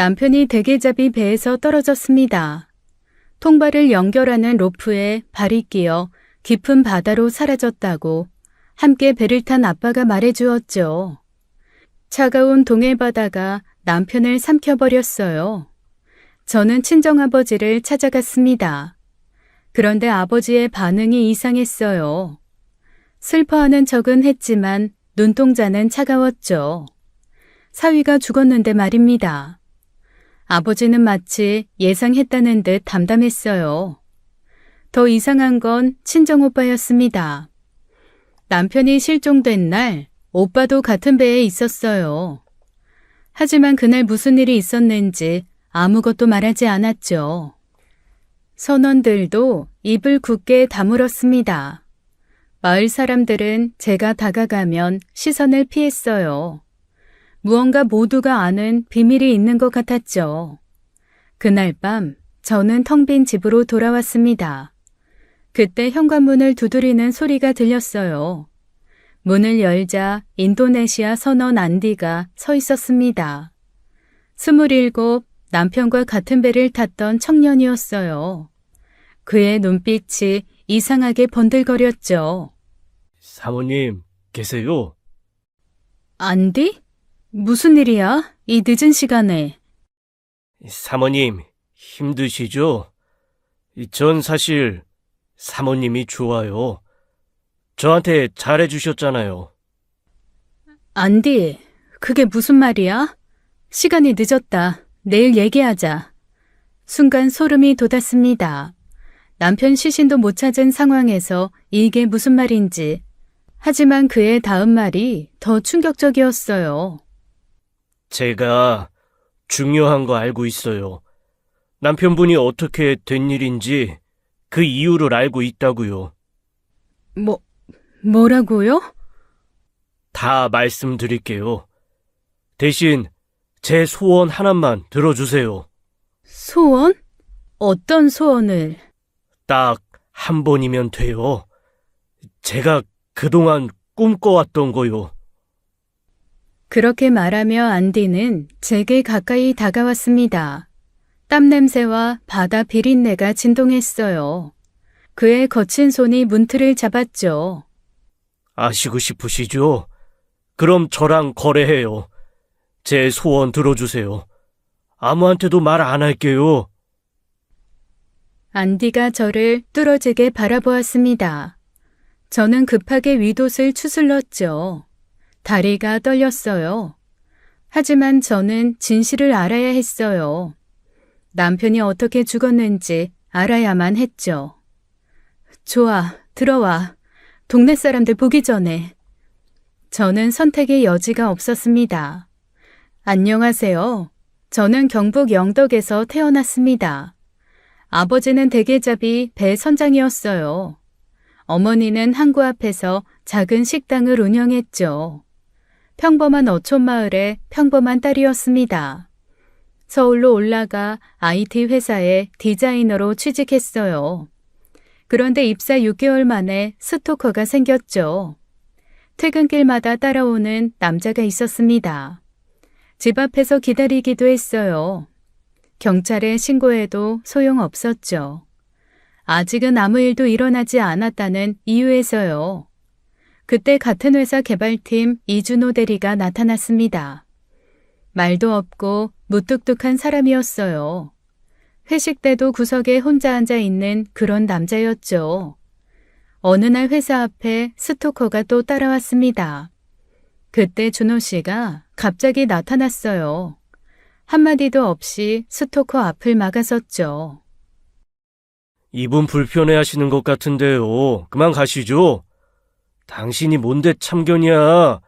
남편이 대게잡이 배에서 떨어졌습니다. 통발을 연결하는 로프에 발이 끼어 깊은 바다로 사라졌다고 함께 배를 탄 아빠가 말해주었죠. 차가운 동해바다가 남편을 삼켜버렸어요. 저는 친정아버지를 찾아갔습니다. 그런데 아버지의 반응이 이상했어요. 슬퍼하는 척은 했지만 눈동자는 차가웠죠. 사위가 죽었는데 말입니다. 아버지는 마치 예상했다는 듯 담담했어요. 더 이상한 건 친정오빠였습니다. 남편이 실종된 날 오빠도 같은 배에 있었어요. 하지만 그날 무슨 일이 있었는지 아무것도 말하지 않았죠. 선원들도 입을 굳게 다물었습니다. 마을 사람들은 제가 다가가면 시선을 피했어요. 무언가 모두가 아는 비밀이 있는 것 같았죠. 그날 밤 저는 텅 빈 집으로 돌아왔습니다. 그때 현관문을 두드리는 소리가 들렸어요. 문을 열자 인도네시아 선원 안디가 서 있었습니다. 27, 남편과 같은 배를 탔던 청년이었어요. 그의 눈빛이 이상하게 번들거렸죠. 사모님, 계세요? 안디? 무슨 일이야? 이 늦은 시간에. 사모님, 힘드시죠? 전 사실 사모님이 좋아요. 저한테 잘해주셨잖아요. 안디, 그게 무슨 말이야? 시간이 늦었다. 내일 얘기하자. 순간 소름이 돋았습니다. 남편 시신도 못 찾은 상황에서 이게 무슨 말인지. 하지만 그의 다음 말이 더 충격적이었어요. 제가 중요한 거 알고 있어요. 남편분이 어떻게 된 일인지 그 이유를 알고 있다고요. 뭐라고요? 다 말씀드릴게요. 대신 제 소원 하나만 들어주세요. 소원? 어떤 소원을? 딱 한 번이면 돼요. 제가 그동안 꿈꿔왔던 거요. 그렇게 말하며 안디는 제게 가까이 다가왔습니다. 땀 냄새와 바다 비린내가 진동했어요. 그의 거친 손이 문틀을 잡았죠. 아시고 싶으시죠? 그럼 저랑 거래해요. 제 소원 들어주세요. 아무한테도 말 안 할게요. 안디가 저를 뚫어지게 바라보았습니다. 저는 급하게 윗옷을 추슬렀죠. 다리가 떨렸어요. 하지만 저는 진실을 알아야 했어요. 남편이 어떻게 죽었는지 알아야만 했죠. 좋아, 들어와. 동네 사람들 보기 전에. 저는 선택의 여지가 없었습니다. 안녕하세요. 저는 경북 영덕에서 태어났습니다. 아버지는 대게잡이 배 선장이었어요. 어머니는 항구 앞에서 작은 식당을 운영했죠. 평범한 어촌 마을의 평범한 딸이었습니다. 서울로 올라가 IT 회사에 디자이너로 취직했어요. 그런데 입사 6개월 만에 스토커가 생겼죠. 퇴근길마다 따라오는 남자가 있었습니다. 집 앞에서 기다리기도 했어요. 경찰에 신고해도 소용없었죠. 아직은 아무 일도 일어나지 않았다는 이유에서요. 그때 같은 회사 개발팀 이준호 대리가 나타났습니다. 말도 없고 무뚝뚝한 사람이었어요. 회식 때도 구석에 혼자 앉아 있는 그런 남자였죠. 어느 날 회사 앞에 스토커가 또 따라왔습니다. 그때 준호 씨가 갑자기 나타났어요. 한마디도 없이 스토커 앞을 막아섰죠. 이분 불편해하시는 것 같은데요. 그만 가시죠. 당신이 뭔데 참견이야.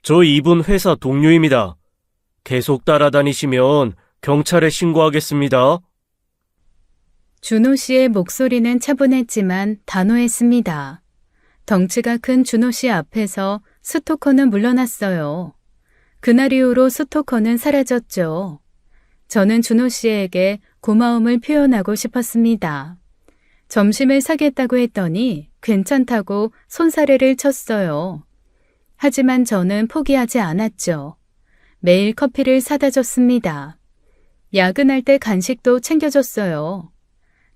저 이분 회사 동료입니다. 계속 따라다니시면 경찰에 신고하겠습니다. 준호 씨의 목소리는 차분했지만 단호했습니다. 덩치가 큰 준호 씨 앞에서 스토커는 물러났어요. 그날 이후로 스토커는 사라졌죠. 저는 준호 씨에게 고마움을 표현하고 싶었습니다. 점심을 사겠다고 했더니 괜찮다고 손사래를 쳤어요. 하지만 저는 포기하지 않았죠. 매일 커피를 사다 줬습니다. 야근할 때 간식도 챙겨줬어요.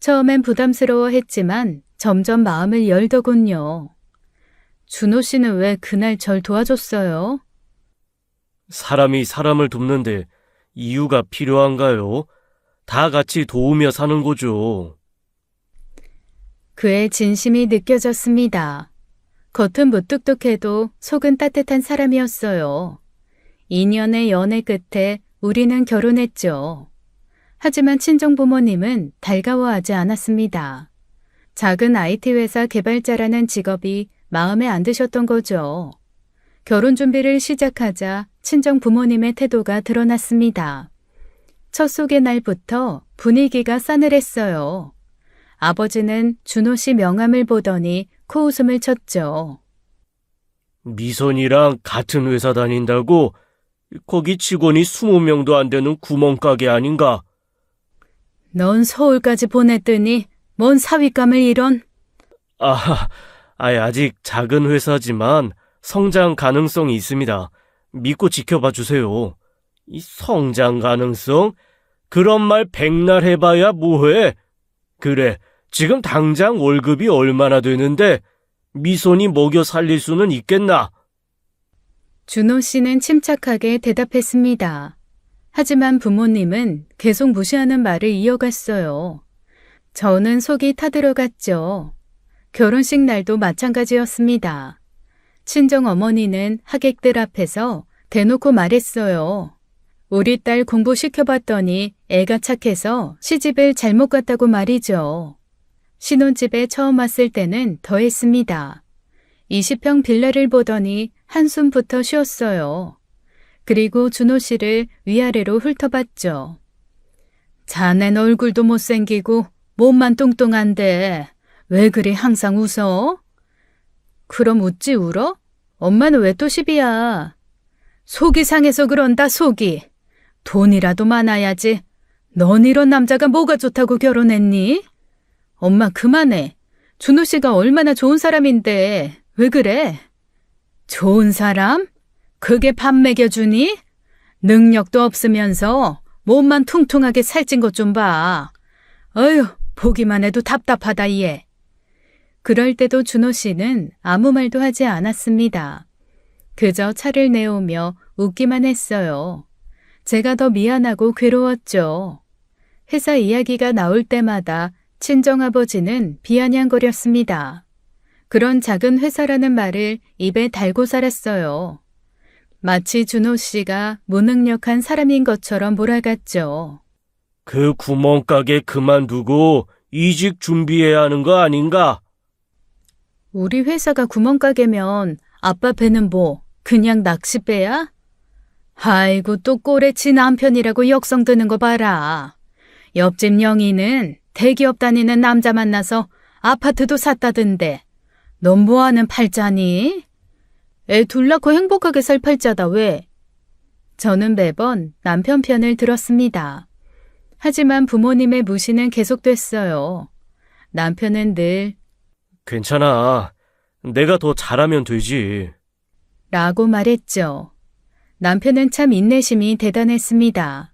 처음엔 부담스러워했지만 점점 마음을 열더군요. 준호 씨는 왜 그날 절 도와줬어요? 사람이 사람을 돕는데 이유가 필요한가요? 다 같이 도우며 사는 거죠. 그의 진심이 느껴졌습니다. 겉은 무뚝뚝해도 속은 따뜻한 사람이었어요. 2년의 연애 끝에 우리는 결혼했죠. 하지만 친정부모님은 달가워하지 않았습니다. 작은 IT 회사 개발자라는 직업이 마음에 안 드셨던 거죠. 결혼 준비를 시작하자 친정 부모님의 태도가 드러났습니다. 첫 소개 날부터 분위기가 싸늘했어요. 아버지는 준호 씨 명함을 보더니 코웃음을 쳤죠. 미선이랑 같은 회사 다닌다고? 거기 직원이 20명도 안 되는 구멍가게 아닌가? 넌 서울까지 보냈더니 뭔 사윗감을 이런. 아직 작은 회사지만 성장 가능성이 있습니다. 믿고 지켜봐 주세요. 이 성장 가능성? 그런 말 백날 해봐야 뭐해? 그래, 지금 당장 월급이 얼마나 되는데 미선이 먹여 살릴 수는 있겠나? 준호 씨는 침착하게 대답했습니다. 하지만 부모님은 계속 무시하는 말을 이어갔어요. 저는 속이 타들어갔죠. 결혼식 날도 마찬가지였습니다. 친정 어머니는 하객들 앞에서 대놓고 말했어요. 우리 딸 공부시켜봤더니 애가 착해서 시집을 잘못 갔다고 말이죠. 신혼집에 처음 왔을 때는 더했습니다. 20평 빌라를 보더니 한숨부터 쉬었어요. 그리고 준호 씨를 위아래로 훑어봤죠. 자넨 얼굴도 못생기고 몸만 뚱뚱한데 왜 그리 항상 웃어? 그럼 웃지 울어? 엄마는 왜 또 시비야? 속이 상해서 그런다 속이. 돈이라도 많아야지. 넌 이런 남자가 뭐가 좋다고 결혼했니? 엄마 그만해. 준호 씨가 얼마나 좋은 사람인데 왜 그래? 좋은 사람? 그게 밥 먹여주니? 능력도 없으면서 몸만 퉁퉁하게 살찐 것 좀 봐. 어휴, 보기만 해도 답답하다 얘. 그럴 때도 준호 씨는 아무 말도 하지 않았습니다. 그저 차를 내오며 웃기만 했어요. 제가 더 미안하고 괴로웠죠. 회사 이야기가 나올 때마다 친정아버지는 비아냥거렸습니다. 그런 작은 회사라는 말을 입에 달고 살았어요. 마치 준호 씨가 무능력한 사람인 것처럼 몰아갔죠. 그 구멍가게 그만두고 이직 준비해야 하는 거 아닌가? 우리 회사가 구멍가게면 아빠 배는 뭐 그냥 낚싯배야? 아이고 또 꼬레치 남편이라고 역성 드는 거 봐라. 옆집 영희는 대기업 다니는 남자 만나서 아파트도 샀다던데 넌 뭐하는 팔자니? 애 둘 낳고 행복하게 살 팔자다 왜? 저는 매번 남편 편을 들었습니다. 하지만 부모님의 무시는 계속됐어요. 남편은 늘 괜찮아. 내가 더 잘하면 되지. 라고 말했죠. 남편은 참 인내심이 대단했습니다.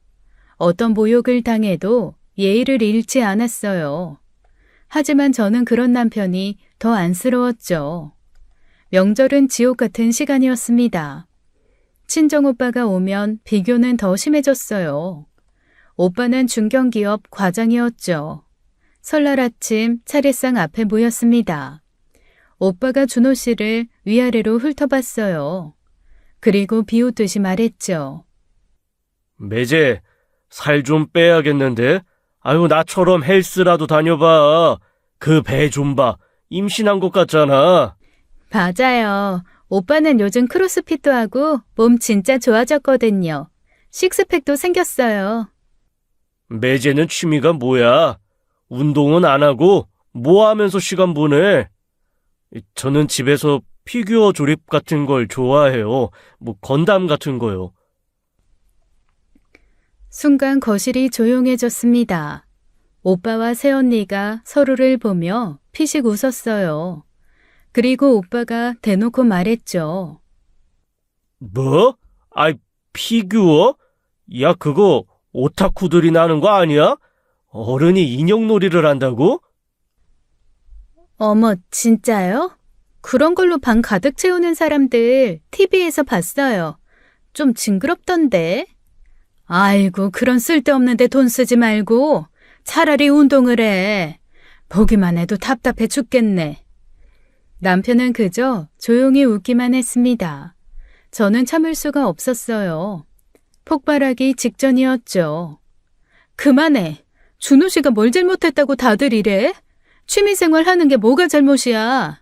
어떤 모욕을 당해도 예의를 잃지 않았어요. 하지만 저는 그런 남편이 더 안쓰러웠죠. 명절은 지옥 같은 시간이었습니다. 친정오빠가 오면 비교는 더 심해졌어요. 오빠는 중견기업 과장이었죠. 설날 아침 차례상 앞에 모였습니다. 오빠가 준호 씨를 위아래로 훑어봤어요. 그리고 비웃듯이 말했죠. 매제, 살 좀 빼야겠는데? 아유, 나처럼 헬스라도 다녀봐. 그 배 좀 봐. 임신한 것 같잖아. 맞아요. 오빠는 요즘 크로스핏도 하고 몸 진짜 좋아졌거든요. 식스팩도 생겼어요. 매제는 취미가 뭐야? 운동은 안 하고 뭐 하면서 시간 보내? 저는 집에서 피규어 조립 같은 걸 좋아해요. 뭐 건담 같은 거요. 순간 거실이 조용해졌습니다. 오빠와 새언니가 서로를 보며 피식 웃었어요. 그리고 오빠가 대놓고 말했죠. 뭐? 아이, 피규어? 야, 그거 오타쿠들이 나는 거 아니야? 어른이 인형놀이를 한다고? 어머, 진짜요? 그런 걸로 방 가득 채우는 사람들 TV에서 봤어요. 좀 징그럽던데. 아이고, 그런 쓸데없는 데 돈 쓰지 말고 차라리 운동을 해. 보기만 해도 답답해 죽겠네. 남편은 그저 조용히 웃기만 했습니다. 저는 참을 수가 없었어요. 폭발하기 직전이었죠. 그만해. 준호 씨가 뭘 잘못했다고 다들 이래? 취미생활 하는 게 뭐가 잘못이야?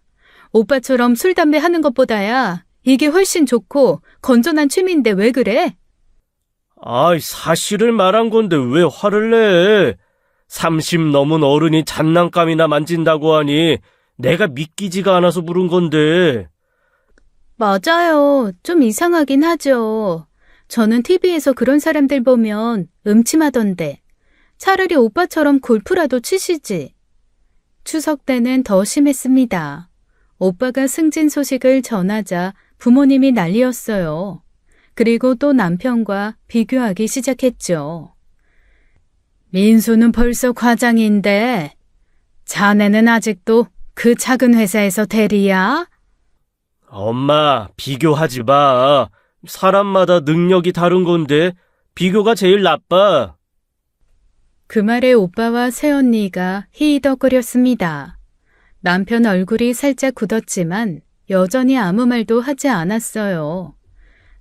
오빠처럼 술, 담배 하는 것보다야 이게 훨씬 좋고 건전한 취미인데 왜 그래? 아이, 사실을 말한 건데 왜 화를 내? 30 넘은 어른이 장난감이나 만진다고 하니 내가 믿기지가 않아서 물은 건데. 맞아요. 좀 이상하긴 하죠. 저는 TV에서 그런 사람들 보면 음침하던데. 차라리 오빠처럼 골프라도 치시지. 추석 때는 더 심했습니다. 오빠가 승진 소식을 전하자 부모님이 난리였어요. 그리고 또 남편과 비교하기 시작했죠. 민수는 벌써 과장인데 자네는 아직도 그 작은 회사에서 대리야? 엄마, 비교하지 마. 사람마다 능력이 다른 건데 비교가 제일 나빠. 그 말에 오빠와 새언니가 히히덕거렸습니다. 남편 얼굴이 살짝 굳었지만 여전히 아무 말도 하지 않았어요.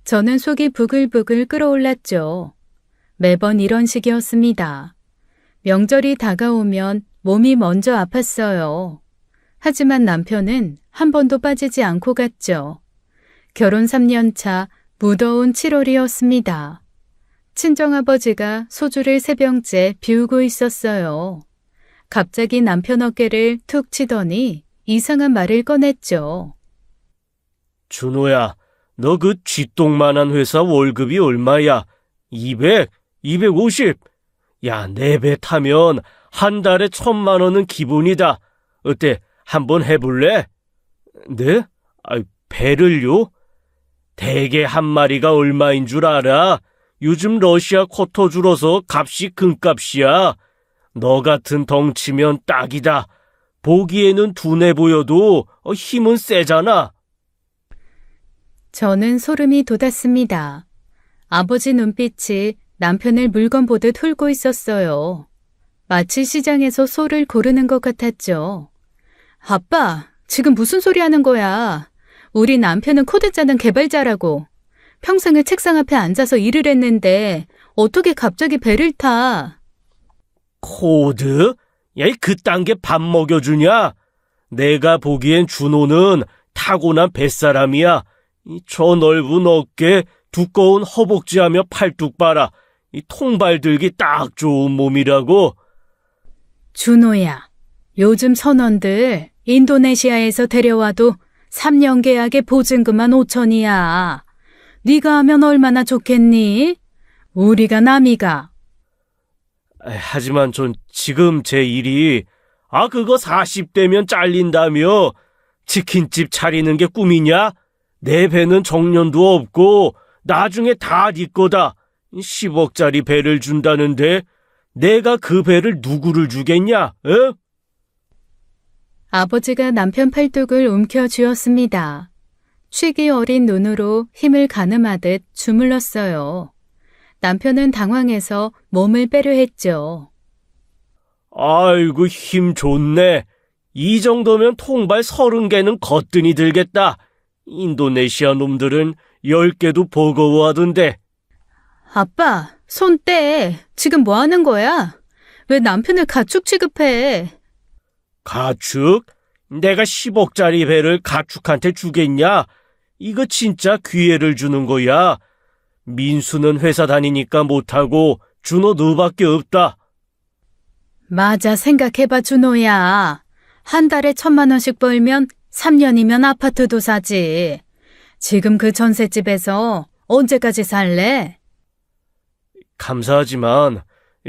저는 속이 부글부글 끓어올랐죠. 매번 이런 식이었습니다. 명절이 다가오면 몸이 먼저 아팠어요. 하지만 남편은 한 번도 빠지지 않고 갔죠. 결혼 3년 차 무더운 7월이었습니다. 친정아버지가 소주를 3병째 비우고 있었어요. 갑자기 남편 어깨를 툭 치더니 이상한 말을 꺼냈죠. 준호야, 너 그 쥐똥만한 회사 월급이 얼마야? 200? 250? 야, 4배 타면 한 달에 1,000만 원은 기본이다. 어때? 한번 해볼래? 네? 배를요? 대게 한 마리가 얼마인 줄 알아? 요즘 러시아 쿼터 줄어서 값이 금값이야. 너 같은 덩치면 딱이다. 보기에는 둔해 보여도 힘은 세잖아. 저는 소름이 돋았습니다. 아버지 눈빛이 남편을 물건 보듯 훑고 있었어요. 마치 시장에서 소를 고르는 것 같았죠. 아빠, 지금 무슨 소리 하는 거야? 우리 남편은 코드 짜는 개발자라고. 평생을 책상 앞에 앉아서 일을 했는데 어떻게 갑자기 배를 타? 코드? 야, 그딴 게 밥 먹여주냐? 내가 보기엔 준호는 타고난 뱃사람이야. 저 넓은 어깨, 두꺼운 허벅지하며 팔뚝 봐라. 통발 들기 딱 좋은 몸이라고. 준호야, 요즘 선원들 인도네시아에서 데려와도 3년 계약에 보증금만 5천이야. 네가 하면 얼마나 좋겠니? 우리가 남이가. 하지만 전 지금 제 일이 그거 40대면 잘린다며. 치킨집 차리는 게 꿈이냐? 내 배는 정년도 없고 나중에 다 네 거다. 10억짜리 배를 준다는데 내가 그 배를 누구를 주겠냐? 어? 아버지가 남편 팔뚝을 움켜쥐었습니다. 취기 어린 눈으로 힘을 가늠하듯 주물렀어요. 남편은 당황해서 몸을 빼려 했죠. 아이고, 힘 좋네. 이 정도면 통발 30개는 거뜬히 들겠다. 인도네시아 놈들은 10개도 버거워하던데. 아빠, 손 떼. 지금 뭐 하는 거야? 왜 남편을 가축 취급해? 가축? 내가 10억짜리 배를 가축한테 주겠냐? 이거 진짜 기회를 주는 거야. 민수는 회사 다니니까 못하고 준호 너밖에 없다. 맞아, 생각해봐, 준호야. 한 달에 1,000만 원씩 벌면 3년이면 아파트도 사지. 지금 그 전셋집에서 언제까지 살래? 감사하지만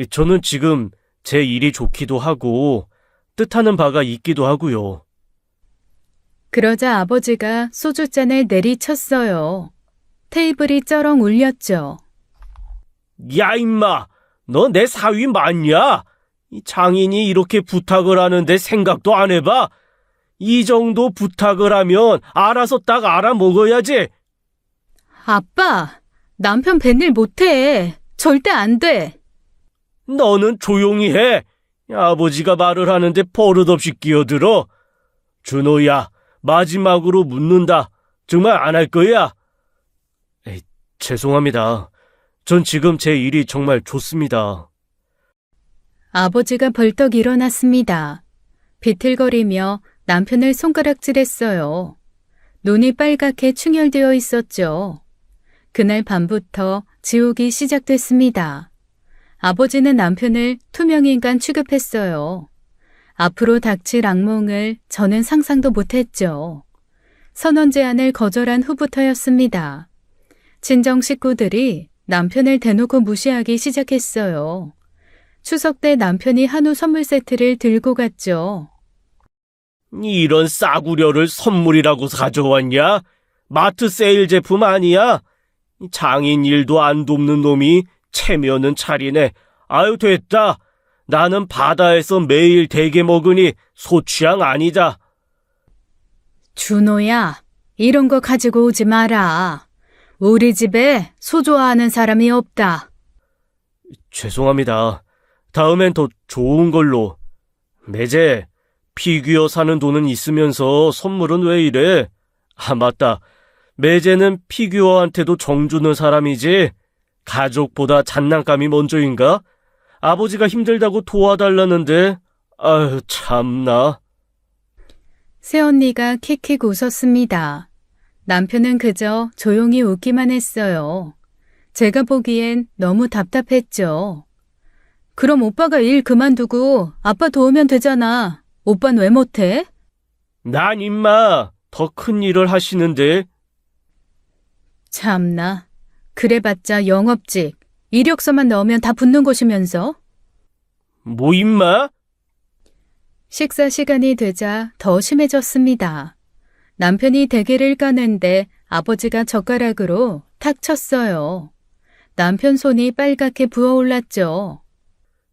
저는 지금 제 일이 좋기도 하고 뜻하는 바가 있기도 하고요. 그러자 아버지가 소주잔을 내리쳤어요. 테이블이 쩌렁 울렸죠. 야, 임마! 너 내 사위 맞냐? 이 장인이 이렇게 부탁을 하는데 생각도 안 해봐? 이 정도 부탁을 하면 알아서 딱 알아먹어야지. 아빠, 남편 뱃일 못해. 절대 안 돼. 너는 조용히 해. 아버지가 말을 하는데 버릇없이 끼어들어. 준호야, 마지막으로 묻는다. 정말 안 할 거야? 에이, 죄송합니다. 전 지금 제 일이 정말 좋습니다. 아버지가 벌떡 일어났습니다. 비틀거리며 남편을 손가락질했어요. 눈이 빨갛게 충혈되어 있었죠. 그날 밤부터 지옥이 시작됐습니다. 아버지는 남편을 투명인간 취급했어요. 앞으로 닥칠 악몽을 저는 상상도 못했죠. 선원 제안을 거절한 후부터였습니다. 친정 식구들이 남편을 대놓고 무시하기 시작했어요. 추석 때 남편이 한우 선물 세트를 들고 갔죠. 이런 싸구려를 선물이라고 가져왔냐? 마트 세일 제품 아니야? 장인 일도 안 돕는 놈이 체면은 차리네. 아유, 됐다. 나는 바다에서 매일 대게 먹으니 소취향 아니다. 준호야, 이런 거 가지고 오지 마라. 우리 집에 소 좋아하는 사람이 없다. 죄송합니다. 다음엔 더 좋은 걸로. 매제, 피규어 사는 돈은 있으면서 선물은 왜 이래? 아, 맞다. 매제는 피규어한테도 정 주는 사람이지. 가족보다 장난감이 먼저인가? 아버지가 힘들다고 도와달라는데. 아유, 참나. 새언니가 킥킥 웃었습니다. 남편은 그저 조용히 웃기만 했어요. 제가 보기엔 너무 답답했죠. 그럼 오빠가 일 그만두고 아빠 도우면 되잖아. 오빤 왜 못해? 난 임마 더 큰 일을 하시는데. 참나. 그래봤자 영업직. 이력서만 넣으면 다 붙는 곳이면서. 뭐 임마? 식사 시간이 되자 더 심해졌습니다. 남편이 대게를 까는데 아버지가 젓가락으로 탁 쳤어요. 남편 손이 빨갛게 부어올랐죠.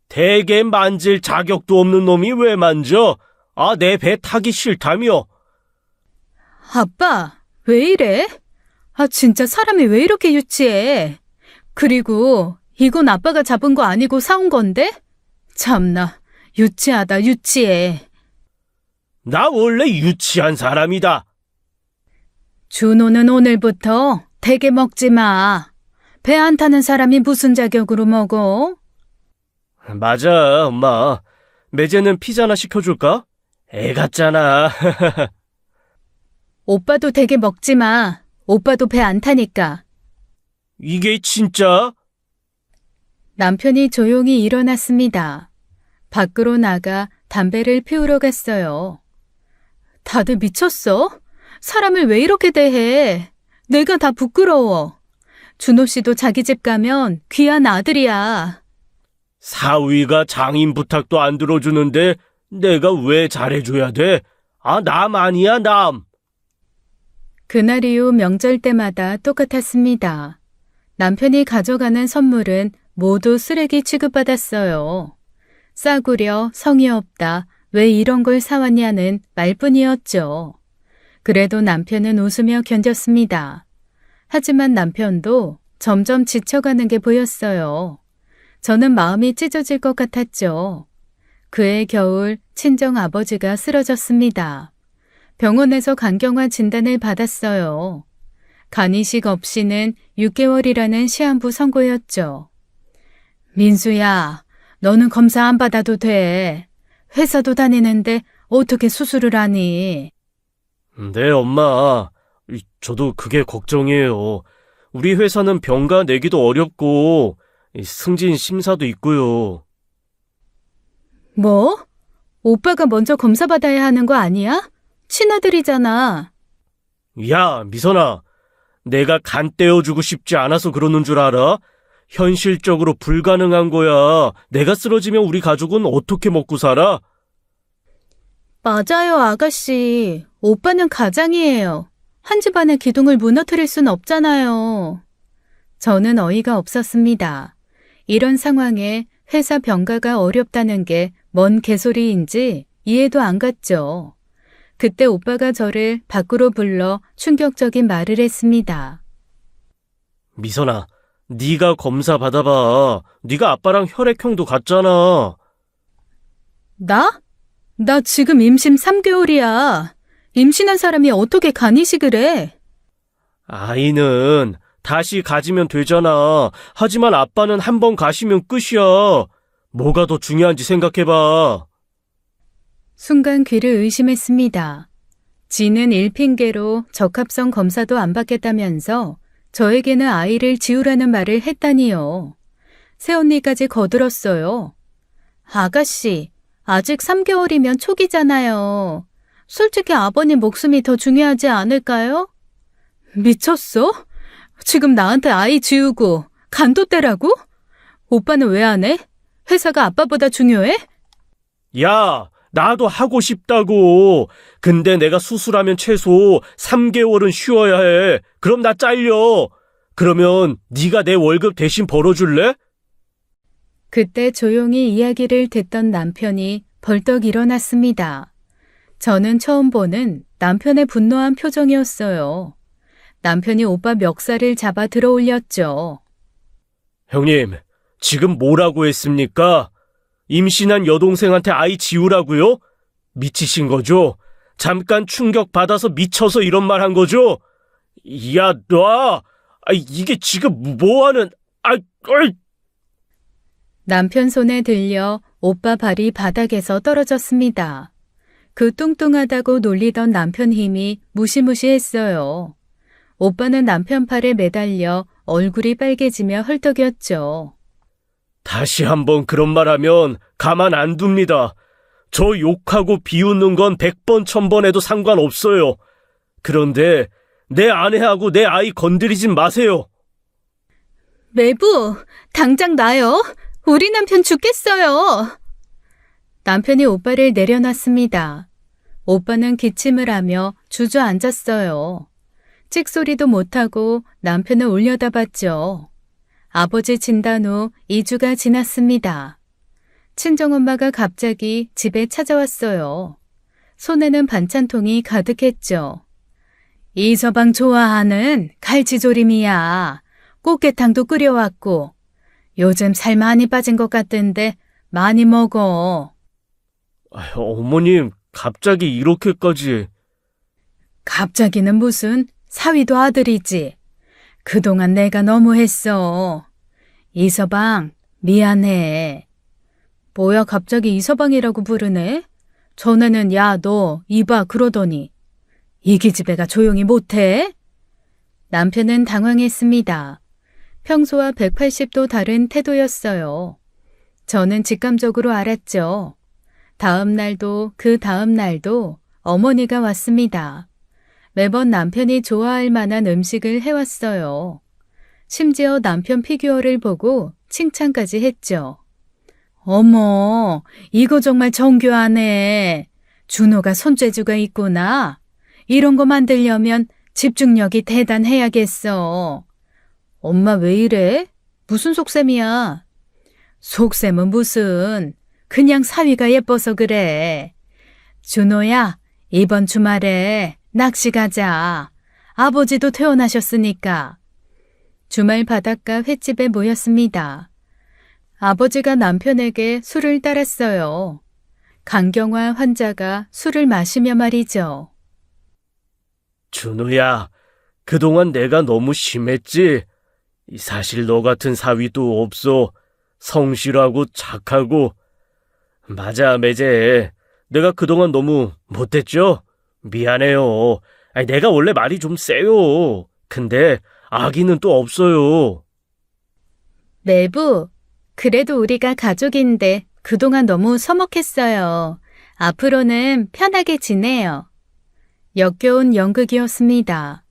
대게 만질 자격도 없는 놈이 왜 만져? 아, 내 배 타기 싫다며. 아빠, 왜 이래? 아, 진짜 사람이 왜 이렇게 유치해? 그리고 이건 아빠가 잡은 거 아니고 사온 건데? 참나, 유치하다, 유치해. 나 원래 유치한 사람이다. 준호는 오늘부터 대게 먹지 마. 배 안 타는 사람이 무슨 자격으로 먹어? 맞아, 엄마. 매제는 피자나 시켜줄까? 애 같잖아. 오빠도 대게 먹지 마. 오빠도 배 안 타니까. 이게 진짜? 남편이 조용히 일어났습니다. 밖으로 나가 담배를 피우러 갔어요. 다들 미쳤어? 사람을 왜 이렇게 대해? 내가 다 부끄러워. 준호 씨도 자기 집 가면 귀한 아들이야. 사위가 장인 부탁도 안 들어주는데 내가 왜 잘해줘야 돼? 아, 남 아니야, 남. 그날 이후 명절 때마다 똑같았습니다. 남편이 가져가는 선물은 모두 쓰레기 취급받았어요. 싸구려, 성의 없다, 왜 이런 걸 사왔냐는 말뿐이었죠. 그래도 남편은 웃으며 견뎠습니다. 하지만 남편도 점점 지쳐가는 게 보였어요. 저는 마음이 찢어질 것 같았죠. 그해 겨울 친정 아버지가 쓰러졌습니다. 병원에서 간경화 진단을 받았어요. 간이식 없이는 6개월이라는 시한부 선고였죠. 민수야, 너는 검사 안 받아도 돼. 회사도 다니는데 어떻게 수술을 하니? 네, 엄마. 저도 그게 걱정이에요. 우리 회사는 병가 내기도 어렵고 승진 심사도 있고요. 뭐? 오빠가 먼저 검사 받아야 하는 거 아니야? 친아들이잖아. 야, 미선아. 내가 간 떼어주고 싶지 않아서 그러는 줄 알아? 현실적으로 불가능한 거야. 내가 쓰러지면 우리 가족은 어떻게 먹고 살아? 맞아요, 아가씨. 오빠는 가장이에요. 한 집안의 기둥을 무너뜨릴 순 없잖아요. 저는 어이가 없었습니다. 이런 상황에 회사 병가가 어렵다는 게 뭔 개소리인지 이해도 안 갔죠. 그때 오빠가 저를 밖으로 불러 충격적인 말을 했습니다. 미선아, 네가 검사 받아봐. 네가 아빠랑 혈액형도 같잖아. 나? 나 지금 임신 3개월이야. 임신한 사람이 어떻게 간이식을 해? 아이는 다시 가지면 되잖아. 하지만 아빠는 한 번 가시면 끝이야. 뭐가 더 중요한지 생각해봐. 순간 귀를 의심했습니다. 지는 일핑계로 적합성 검사도 안 받겠다면서 저에게는 아이를 지우라는 말을 했다니요. 새언니까지 거들었어요. 아가씨, 아직 3개월이면 초기잖아요. 솔직히 아버님 목숨이 더 중요하지 않을까요? 미쳤어? 지금 나한테 아이 지우고 간도 떼라고? 오빠는 왜 안 해? 회사가 아빠보다 중요해? 야, 나도 하고 싶다고. 근데 내가 수술하면 최소 3개월은 쉬어야 해. 그럼 나 잘려. 그러면 네가 내 월급 대신 벌어줄래? 그때 조용히 이야기를 듣던 남편이 벌떡 일어났습니다. 저는 처음 보는 남편의 분노한 표정이었어요. 남편이 오빠 멱살을 잡아 들어올렸죠. 형님, 지금 뭐라고 했습니까? 임신한 여동생한테 아이 지우라고요? 미치신 거죠? 잠깐 충격받아서 미쳐서 이런 말 한 거죠? 야, 놔! 이게 지금 뭐하는, 어이! 남편 손에 들려 오빠 발이 바닥에서 떨어졌습니다. 그 뚱뚱하다고 놀리던 남편 힘이 무시무시했어요. 오빠는 남편 팔에 매달려 얼굴이 빨개지며 헐떡였죠. 다시 한번 그런 말 하면 가만 안 둡니다. 저 욕하고 비웃는 건 100번, 1000번 해도 상관없어요. 그런데 내 아내하고 내 아이 건드리진 마세요. 매부, 당장 나요. 우리 남편 죽겠어요. 남편이 오빠를 내려놨습니다. 오빠는 기침을 하며 주저앉았어요. 찍소리도 못하고 남편을 올려다봤죠. 아버지 진단 후 2주가 지났습니다. 친정엄마가 갑자기 집에 찾아왔어요. 손에는 반찬통이 가득했죠. 이 서방 좋아하는 갈치조림이야. 꽃게탕도 끓여왔고. 요즘 살 많이 빠진 것 같던데 많이 먹어. 어머님, 갑자기 이렇게까지. 갑자기는 무슨 사위도 아들이지. 그동안 내가 너무했어. 이서방, 미안해. 뭐야 갑자기 이서방이라고 부르네? 전에는 야, 너 이봐 그러더니 이 기집애가 조용히 못해? 남편은 당황했습니다. 평소와 180도 다른 태도였어요. 저는 직감적으로 알았죠. 다음 날도 그 다음 날도 어머니가 왔습니다. 매번 남편이 좋아할 만한 음식을 해왔어요. 심지어 남편 피규어를 보고 칭찬까지 했죠. 어머, 이거 정말 정교하네. 준호가 손재주가 있구나. 이런 거 만들려면 집중력이 대단해야겠어. 엄마 왜 이래? 무슨 속셈이야? 속셈은 무슨, 그냥 사위가 예뻐서 그래. 준호야, 이번 주말에 낚시 가자. 아버지도 퇴원하셨으니까. 주말 바닷가 횟집에 모였습니다. 아버지가 남편에게 술을 따랐어요. 강경화 환자가 술을 마시며 말이죠. 준우야, 그동안 내가 너무 심했지? 사실 너 같은 사위도 없어. 성실하고 착하고. 맞아, 매제. 내가 그동안 너무 못했죠? 미안해요. 내가 원래 말이 좀 세요. 근데 아기는 또 없어요. 내부, 그래도 우리가 가족인데 그동안 너무 서먹했어요. 앞으로는 편하게 지내요. 역겨운 연극이었습니다.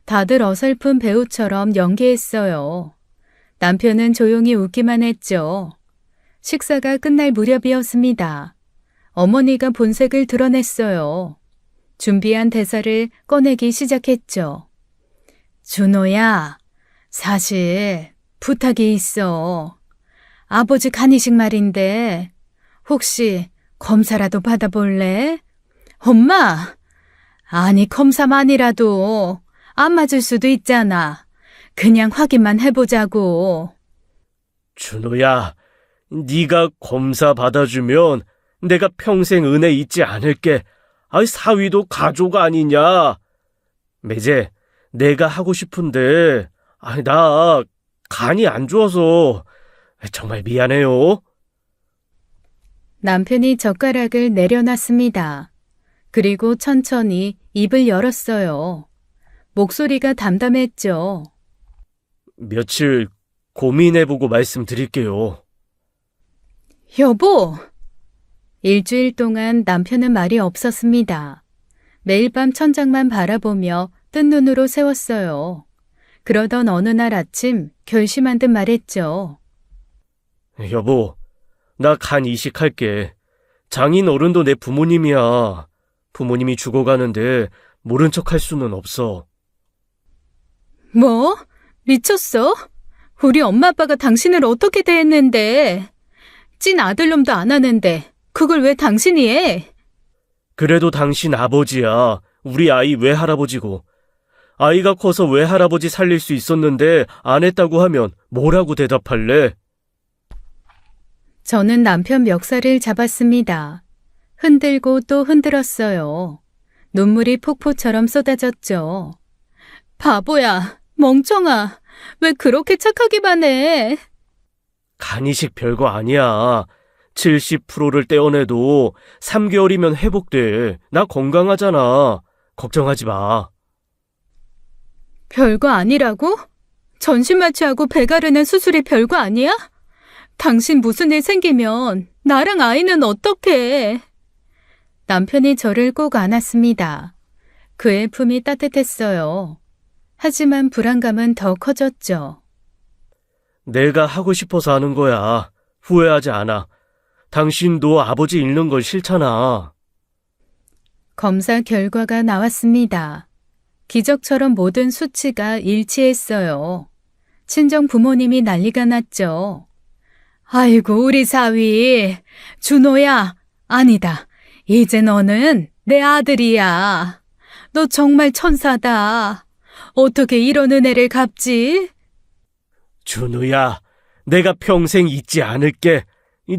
다들 어설픈 배우처럼 연기했어요. 남편은 조용히 웃기만 했죠. 식사가 끝날 무렵이었습니다. 어머니가 본색을 드러냈어요. 준비한 대사를 꺼내기 시작했죠. 준호야, 사실 부탁이 있어. 아버지 간이식 말인데 혹시 검사라도 받아볼래? 엄마! 아니 검사만이라도 안 맞을 수도 있잖아. 그냥 확인만 해보자고. 준호야, 네가 검사 받아주면 내가 평생 은혜 잊지 않을게. 아이, 사위도 가족 아니냐. 매제, 내가 하고 싶은데, 나 간이 안 좋아서 정말 미안해요. 남편이 젓가락을 내려놨습니다. 그리고 천천히 입을 열었어요. 목소리가 담담했죠. 며칠 고민해보고 말씀드릴게요. 여보! 일주일 동안 남편은 말이 없었습니다. 매일 밤 천장만 바라보며 뜬 눈으로 세웠어요. 그러던 어느 날 아침 결심한 듯 말했죠. 여보, 나 간 이식할게. 장인 어른도 내 부모님이야. 부모님이 죽어가는데 모른 척 할 수는 없어. 뭐? 미쳤어? 우리 엄마 아빠가 당신을 어떻게 대했는데? 찐 아들놈도 안 하는데 그걸 왜 당신이 해? 그래도 당신 아버지야. 우리 아이 외할아버지고. 아이가 커서 외할아버지 살릴 수 있었는데 안 했다고 하면 뭐라고 대답할래? 저는 남편 멱살을 잡았습니다. 흔들고 또 흔들었어요. 눈물이 폭포처럼 쏟아졌죠. 바보야, 멍청아. 왜 그렇게 착하기만 해? 간이식 별거 아니야. 70%를 떼어내도 3개월이면 회복돼. 나 건강하잖아. 걱정하지 마. 별거 아니라고? 전신 마취하고 배 가르는 수술이 별거 아니야? 당신 무슨 일 생기면 나랑 아이는 어떡해? 남편이 저를 꼭 안았습니다. 그의 품이 따뜻했어요. 하지만 불안감은 더 커졌죠. 내가 하고 싶어서 하는 거야. 후회하지 않아. 당신도 아버지 잃는 걸 싫잖아. 검사 결과가 나왔습니다. 기적처럼 모든 수치가 일치했어요. 친정 부모님이 난리가 났죠. 아이고 우리 사위, 준호야. 아니다. 이제 너는 내 아들이야. 너 정말 천사다. 어떻게 이런 은혜를 갚지? 준우야, 내가 평생 잊지 않을게.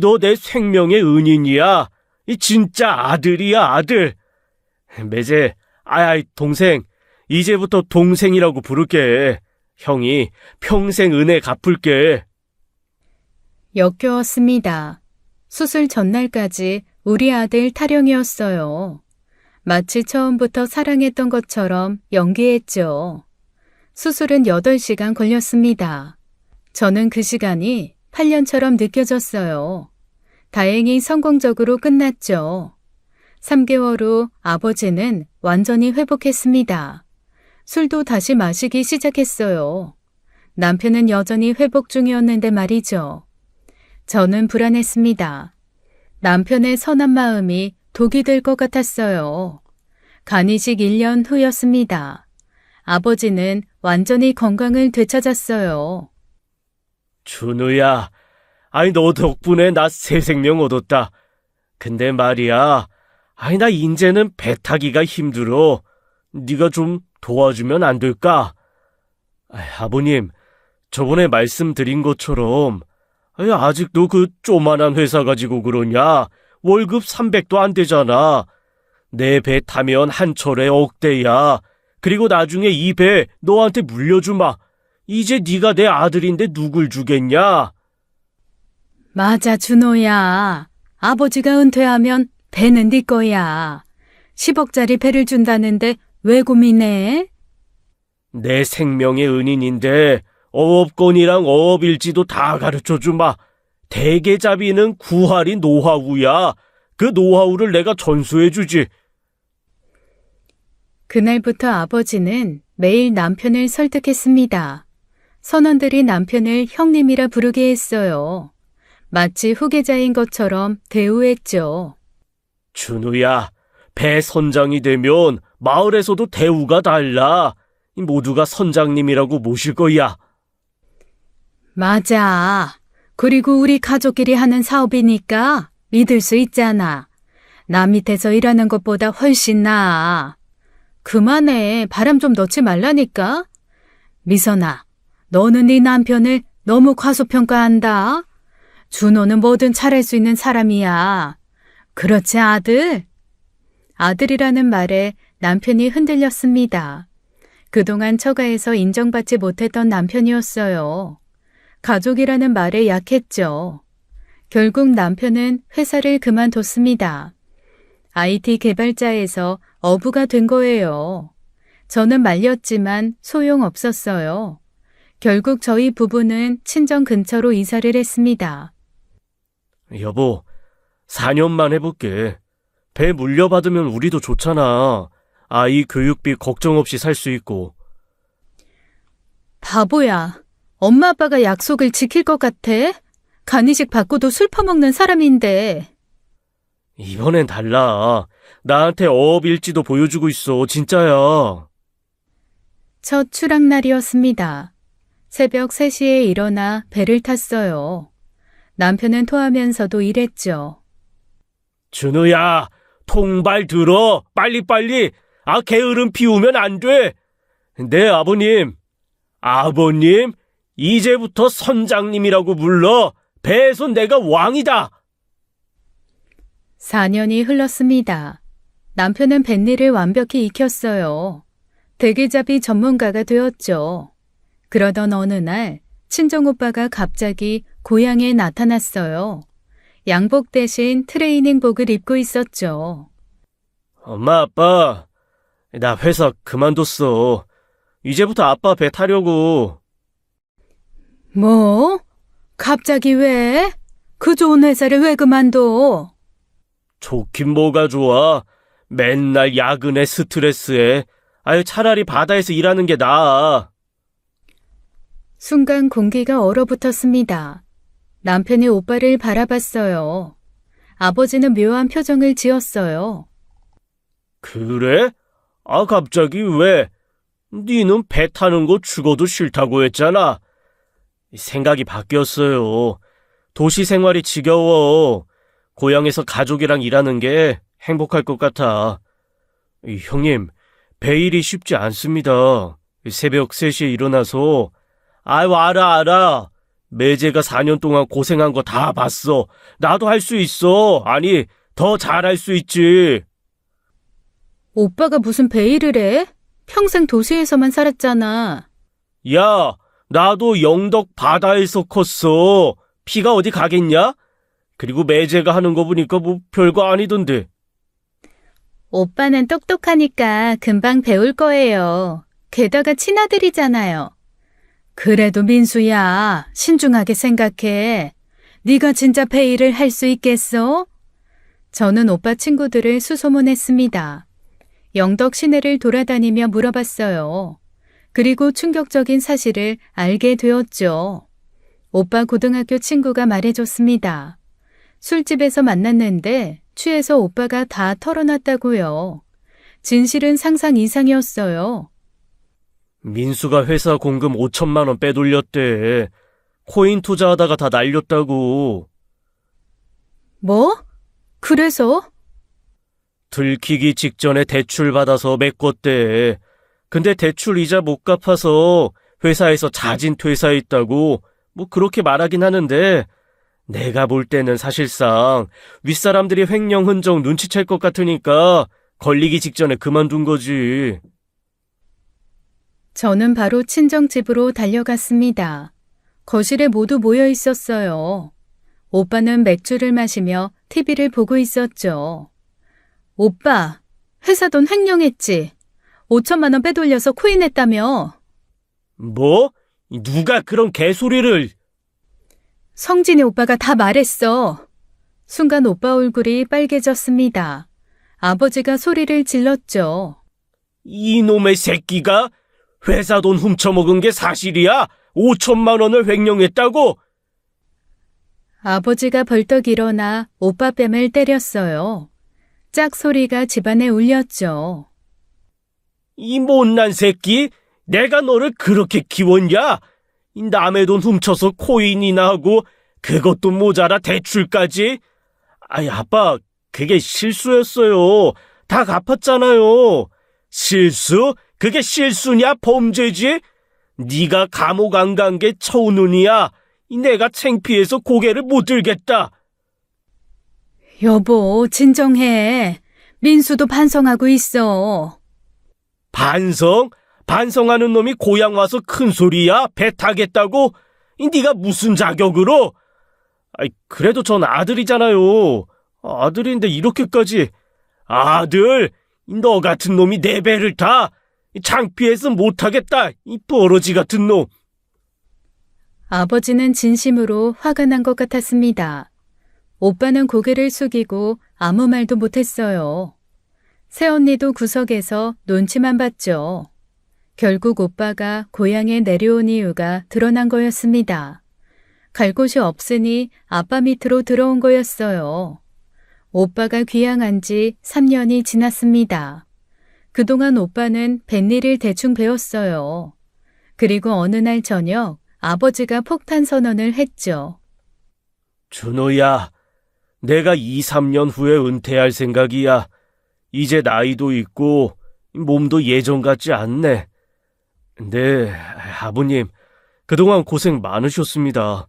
너 내 생명의 은인이야. 진짜 아들이야, 아들. 매제, 동생. 이제부터 동생이라고 부를게. 형이 평생 은혜 갚을게. 역겨웠습니다. 수술 전날까지 우리 아들 타령이었어요. 마치 처음부터 사랑했던 것처럼 연기했죠. 수술은 8시간 걸렸습니다. 저는 그 시간이 8년처럼 느껴졌어요. 다행히 성공적으로 끝났죠. 3개월 후 아버지는 완전히 회복했습니다. 술도 다시 마시기 시작했어요. 남편은 여전히 회복 중이었는데 말이죠. 저는 불안했습니다. 남편의 선한 마음이 독이 될 것 같았어요. 간이식 1년 후였습니다. 아버지는 완전히 건강을 되찾았어요. 준우야, 너 덕분에 나 새 생명 얻었다. 근데 말이야, 나 인제는 배 타기가 힘들어. 네가 좀 도와주면 안 될까? 아버님, 저번에 말씀드린 것처럼 아직도 그 조만한 회사 가지고 그러냐? 월급 300도 안 되잖아. 내 배 타면 한 철에 억대야. 그리고 나중에 이 배 너한테 물려주마. 이제 네가 내 아들인데 누굴 주겠냐? 맞아, 준호야. 아버지가 은퇴하면 배는 네 거야. 10억짜리 배를 준다는데 왜 고민해? 내 생명의 은인인데 어업권이랑 어업일지도 다 가르쳐주마. 대게잡이는 구할이 노하우야. 그 노하우를 내가 전수해주지. 그날부터 아버지는 매일 남편을 설득했습니다. 선원들이 남편을 형님이라 부르게 했어요. 마치 후계자인 것처럼 대우했죠. 준우야, 배 선장이 되면 마을에서도 대우가 달라. 모두가 선장님이라고 모실 거야. 맞아. 그리고 우리 가족끼리 하는 사업이니까 믿을 수 있잖아. 남 밑에서 일하는 것보다 훨씬 나아. 그만해. 바람 좀 넣지 말라니까. 미선아, 너는 네 남편을 너무 과소평가한다. 준호는 뭐든 잘할 수 있는 사람이야. 그렇지, 아들? 아들이라는 말에 남편이 흔들렸습니다. 그동안 처가에서 인정받지 못했던 남편이었어요. 가족이라는 말에 약했죠. 결국 남편은 회사를 그만뒀습니다. IT 개발자에서 어부가 된 거예요. 저는 말렸지만 소용없었어요. 결국 저희 부부는 친정 근처로 이사를 했습니다. 여보, 4년만 해볼게. 배 물려받으면 우리도 좋잖아. 아이 교육비 걱정 없이 살 수 있고. 바보야. 엄마 아빠가 약속을 지킬 것 같아? 간이식 받고도 술 퍼먹는 사람인데. 이번엔 달라. 나한테 어업일지도 보여주고 있어. 진짜야. 첫 출항날이었습니다. 새벽 3시에 일어나 배를 탔어요. 남편은 토하면서도 일했죠. 준우야, 통발 들어. 빨리빨리. 게으름 피우면 안 돼. 네, 아버님. 아버님, 이제부터 선장님이라고 불러. 배에서 내가 왕이다. 4년이 흘렀습니다. 남편은 뱃일을 완벽히 익혔어요. 대게잡이 전문가가 되었죠. 그러던 어느 날 친정오빠가 갑자기 고향에 나타났어요. 양복 대신 트레이닝복을 입고 있었죠. 엄마, 아빠, 나 회사 그만뒀어. 이제부터 아빠 배 타려고. 뭐? 갑자기 왜? 그 좋은 회사를 왜 그만둬? 좋긴 뭐가 좋아. 맨날 야근에 스트레스에. 차라리 바다에서 일하는 게 나아. 순간 공기가 얼어붙었습니다. 남편이 오빠를 바라봤어요. 아버지는 묘한 표정을 지었어요. 그래? 갑자기 왜? 니는 배 타는 거 죽어도 싫다고 했잖아. 생각이 바뀌었어요. 도시 생활이 지겨워. 고향에서 가족이랑 일하는 게 행복할 것 같아. 형님, 배 일이 쉽지 않습니다. 새벽 3시에 일어나서. 알아. 매제가 4년 동안 고생한 거 다 봤어. 나도 할 수 있어. 아니, 더 잘할 수 있지. 오빠가 무슨 배 일을 해? 평생 도시에서만 살았잖아. 야, 나도 영덕 바다에서 컸어. 피가 어디 가겠냐? 그리고 매제가 하는 거 보니까 뭐 별거 아니던데. 오빠는 똑똑하니까 금방 배울 거예요. 게다가 친아들이잖아요. 그래도 민수야, 신중하게 생각해. 네가 진짜 배 일을 할 수 있겠어? 저는 오빠 친구들을 수소문했습니다. 영덕 시내를 돌아다니며 물어봤어요. 그리고 충격적인 사실을 알게 되었죠. 오빠 고등학교 친구가 말해줬습니다. 술집에서 만났는데 취해서 오빠가 다 털어놨다고요. 진실은 상상 이상이었어요. 민수가 회사 공금 5천만 원 빼돌렸대. 코인 투자하다가 다 날렸다고. 뭐? 그래서? 들키기 직전에 대출 받아서 메꿨대. 근데 대출 이자 못 갚아서 회사에서 자진 퇴사했다고 뭐 그렇게 말하긴 하는데 내가 볼 때는 사실상 윗사람들이 횡령 흔적 눈치챌 것 같으니까 걸리기 직전에 그만둔 거지. 저는 바로 친정집으로 달려갔습니다. 거실에 모두 모여 있었어요. 오빠는 맥주를 마시며 TV를 보고 있었죠. 오빠, 회사 돈 횡령했지? 5천만 원 빼돌려서 코인했다며? 뭐? 누가 그런 개소리를... 성진이 오빠가 다 말했어. 순간 오빠 얼굴이 빨개졌습니다. 아버지가 소리를 질렀죠. 이놈의 새끼가 회사 돈 훔쳐먹은 게 사실이야? 5천만 원을 횡령했다고? 아버지가 벌떡 일어나 오빠 뺨을 때렸어요. 짝 소리가 집안에 울렸죠. 이 못난 새끼, 내가 너를 그렇게 키웠냐? 남의 돈 훔쳐서 코인이나 하고 그것도 모자라 대출까지? 아이, 아빠, 그게 실수였어요. 다 갚았잖아요. 실수? 그게 실수냐, 범죄지? 네가 감옥 안 간 게 처우눈이야. 내가 창피해서 고개를 못 들겠다. 여보, 진정해. 민수도 반성하고 있어. 반성? 반성하는 놈이 고향 와서 큰 소리야? 배 타겠다고? 네가 무슨 자격으로? 아이, 그래도 전 아들이잖아요. 아들인데 이렇게까지. 아들, 너 같은 놈이 내 배를 타. 창피해서 못하겠다. 이 버러지 같은 놈. 아버지는 진심으로 화가 난 것 같았습니다. 오빠는 고개를 숙이고 아무 말도 못했어요. 새언니도 구석에서 눈치만 봤죠. 결국 오빠가 고향에 내려온 이유가 드러난 거였습니다. 갈 곳이 없으니 아빠 밑으로 들어온 거였어요. 오빠가 귀향한 지 3년이 지났습니다. 그동안 오빠는 뱃일을 대충 배웠어요. 그리고 어느 날 저녁 아버지가 폭탄 선언을 했죠. 준호야, 내가 2, 3년 후에 은퇴할 생각이야. 이제 나이도 있고 몸도 예전 같지 않네. 네, 아버님, 그동안 고생 많으셨습니다.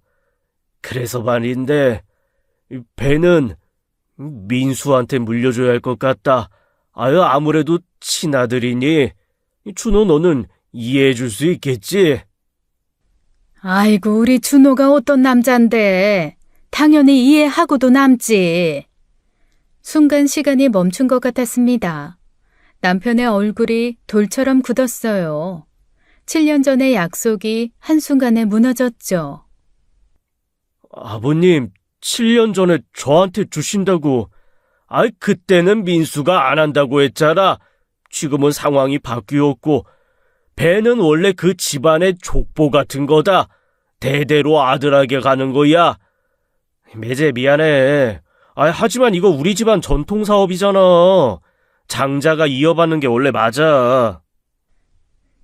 그래서 말인데, 배는 민수한테 물려줘야 할 것 같다. 아무래도 친아들이니, 준호 너는 이해해 줄 수 있겠지? 아이고, 우리 준호가 어떤 남잔데. 당연히 이해하고도 남지. 순간 시간이 멈춘 것 같았습니다. 남편의 얼굴이 돌처럼 굳었어요. 7년 전의 약속이 한순간에 무너졌죠. 아버님, 7년 전에 저한테 주신다고. 그때는 민수가 안 한다고 했잖아. 지금은 상황이 바뀌었고, 배는 원래 그 집안의 족보 같은 거다. 대대로 아들에게 가는 거야. 매제 미안해. 하지만 이거 우리 집안 전통 사업이잖아. 장자가 이어받는 게 원래 맞아.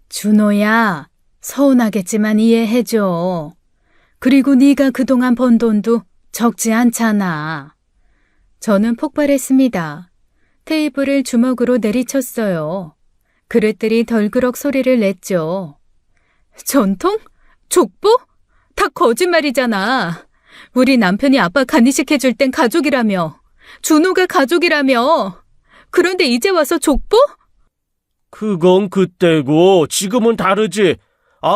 준호야, 서운하겠지만 이해해줘. 그리고 네가 그동안 번 돈도 적지 않잖아. 저는 폭발했습니다. 테이블을 주먹으로 내리쳤어요. 그릇들이 덜그럭 소리를 냈죠. 전통? 족보? 다 거짓말이잖아. 우리 남편이 아빠 간이식해줄 땐 가족이라며. 준호가 가족이라며. 그런데 이제 와서 족보? 그건 그때고 지금은 다르지.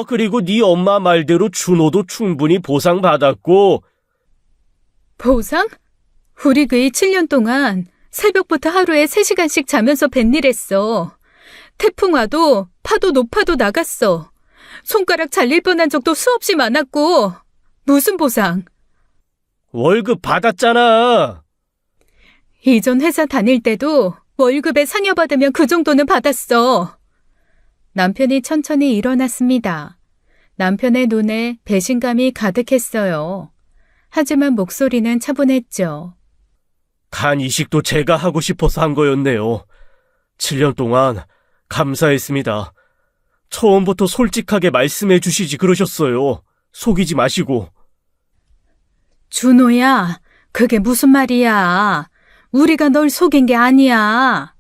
그리고 네 엄마 말대로 준호도 충분히 보상받았고. 보상? 우리 그이 7년 동안 새벽부터 하루에 3시간씩 자면서 뱃일했어. 태풍 와도 파도 높아도 나갔어. 손가락 잘릴 뻔한 적도 수없이 많았고. 무슨 보상? 월급 받았잖아. 이전 회사 다닐 때도 월급에 상여받으면 그 정도는 받았어. 남편이 천천히 일어났습니다. 남편의 눈에 배신감이 가득했어요. 하지만 목소리는 차분했죠. 간 이식도 제가 하고 싶어서 한 거였네요. 7년 동안 감사했습니다. 처음부터 솔직하게 말씀해 주시지 그러셨어요. 속이지 마시고. 준호야, 그게 무슨 말이야. 우리가 널 속인 게 아니야.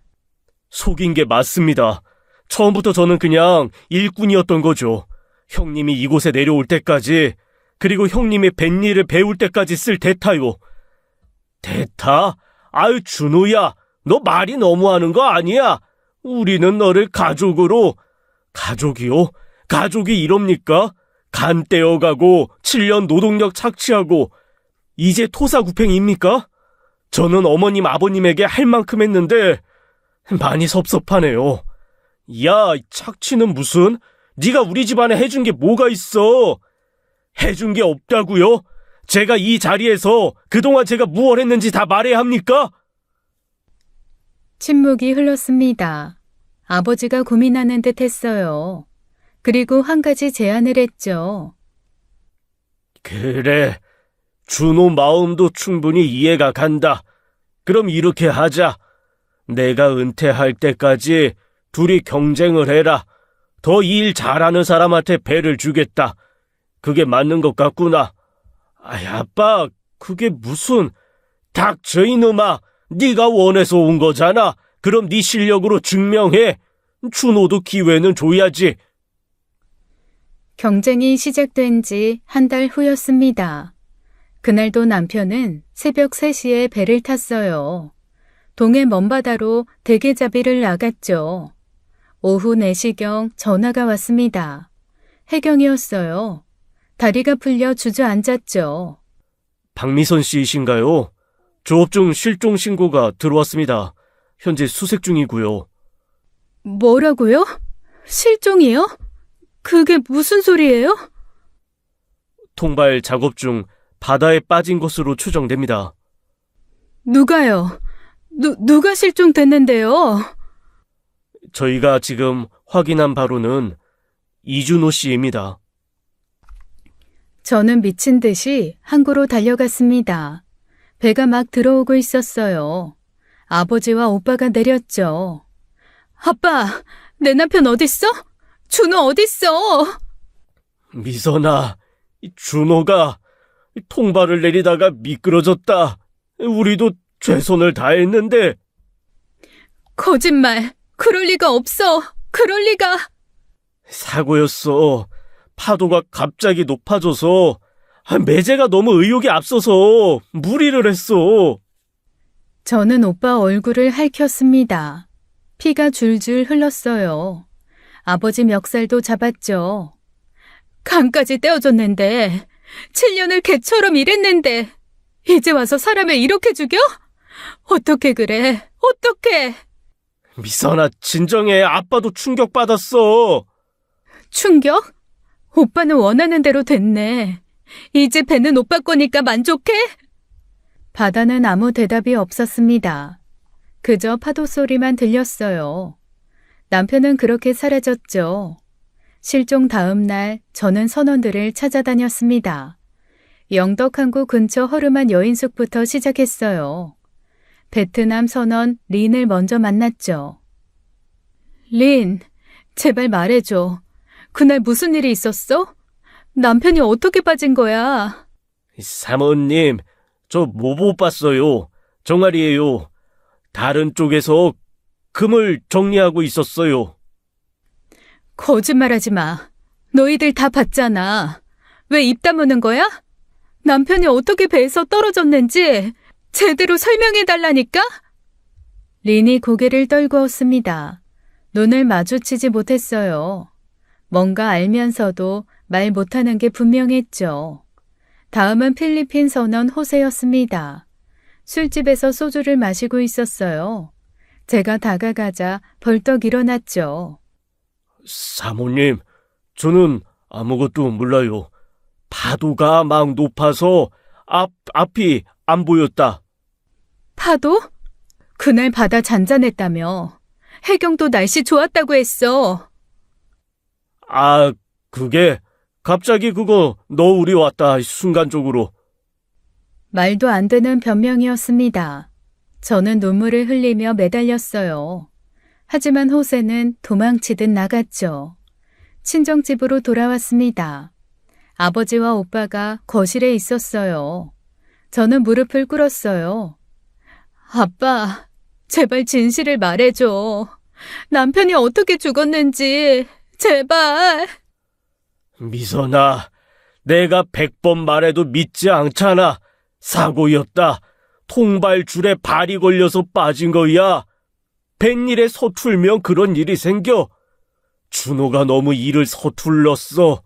속인 게 맞습니다. 처음부터 저는 그냥 일꾼이었던 거죠. 형님이 이곳에 내려올 때까지, 그리고 형님의 뱃일을 배울 때까지 쓸 대타요. 대타? 준호야, 너 말이 너무하는 거 아니야? 우리는 너를 가족으로. 가족이요? 가족이 이럽니까? 간 떼어가고 7년 노동력 착취하고 이제 토사구팽입니까? 저는 어머님 아버님에게 할 만큼 했는데 많이 섭섭하네요. 야, 착취는 무슨? 네가 우리 집안에 해준 게 뭐가 있어? 해준 게 없다고요? 제가 이 자리에서 그동안 제가 무얼 했는지 다 말해야 합니까? 침묵이 흘렀습니다. 아버지가 고민하는 듯 했어요. 그리고 한 가지 제안을 했죠. 그래, 준호 마음도 충분히 이해가 간다. 그럼 이렇게 하자. 내가 은퇴할 때까지 둘이 경쟁을 해라. 더 일 잘하는 사람한테 배를 주겠다. 그게 맞는 것 같구나. 아이, 아빠, 그게 무슨... 닥쳐, 이놈아. 네가 원해서 온 거잖아. 그럼 네 실력으로 증명해. 준호도 기회는 줘야지. 경쟁이 시작된 지 한 달 후였습니다. 그날도 남편은 새벽 3시에 배를 탔어요. 동해 먼바다로 대게잡이를 나갔죠. 오후 4시경 전화가 왔습니다. 혜경이었어요. 다리가 풀려 주저앉았죠. 박미선 씨이신가요? 조업 중 실종 신고가 들어왔습니다. 현재 수색 중이고요. 뭐라고요? 실종이요? 그게 무슨 소리예요? 통발 작업 중 바다에 빠진 것으로 추정됩니다. 누가요? 누가 실종됐는데요? 저희가 지금 확인한 바로는 이준호 씨입니다. 저는 미친 듯이 항구로 달려갔습니다. 배가 막 들어오고 있었어요. 아버지와 오빠가 내렸죠. 아빠, 내 남편 어딨어? 준호 어딨어? 미선아, 준호가 통발을 내리다가 미끄러졌다. 우리도 최선을 다했는데. 거짓말. 그럴 리가 없어. 그럴 리가. 사고였어. 파도가 갑자기 높아져서 매제가 너무 의욕이 앞서서 무리를 했어. 저는 오빠 얼굴을 핥혔습니다. 피가 줄줄 흘렀어요. 아버지 멱살도 잡았죠. 간까지 떼어줬는데 7년을 개처럼 일했는데 이제 와서 사람을 이렇게 죽여? 어떻게 그래? 어떻게? 미선아, 진정해. 아빠도 충격받았어. 충격? 오빠는 원하는 대로 됐네. 이제 배는 오빠 거니까 만족해? 바다는 아무 대답이 없었습니다. 그저 파도 소리만 들렸어요. 남편은 그렇게 사라졌죠. 실종 다음 날 저는 선원들을 찾아다녔습니다. 영덕항구 근처 허름한 여인숙부터 시작했어요. 베트남 선원 린을 먼저 만났죠. 린, 제발 말해줘. 그날 무슨 일이 있었어? 남편이 어떻게 빠진 거야? 사모님, 저 못 봤어요. 정아리예요. 다른 쪽에서 금을 정리하고 있었어요. 거짓말하지 마. 너희들 다 봤잖아. 왜 입 다무는 거야? 남편이 어떻게 배에서 떨어졌는지 제대로 설명해달라니까? 린이 고개를 떨구었습니다. 눈을 마주치지 못했어요. 뭔가 알면서도 말 못하는 게 분명했죠. 다음은 필리핀 선원 호세였습니다. 술집에서 소주를 마시고 있었어요. 제가 다가가자 벌떡 일어났죠. 사모님, 저는 아무것도 몰라요. 파도가 막 높아서 앞이 안 보였다. 파도? 그날 바다 잔잔했다며. 해경도 날씨 좋았다고 했어. 아, 그게 갑자기 그거 너울이 왔다, 순간적으로. 말도 안 되는 변명이었습니다. 저는 눈물을 흘리며 매달렸어요. 하지만 호세는 도망치듯 나갔죠. 친정집으로 돌아왔습니다. 아버지와 오빠가 거실에 있었어요. 저는 무릎을 꿇었어요. 아빠, 제발 진실을 말해줘. 남편이 어떻게 죽었는지, 제발. 미선아, 내가 100번 말해도 믿지 않잖아. 사고였다. 통발줄에 발이 걸려서 빠진 거야. 뱃일에 서툴면 그런 일이 생겨. 준호가 너무 일을 서툴렀어.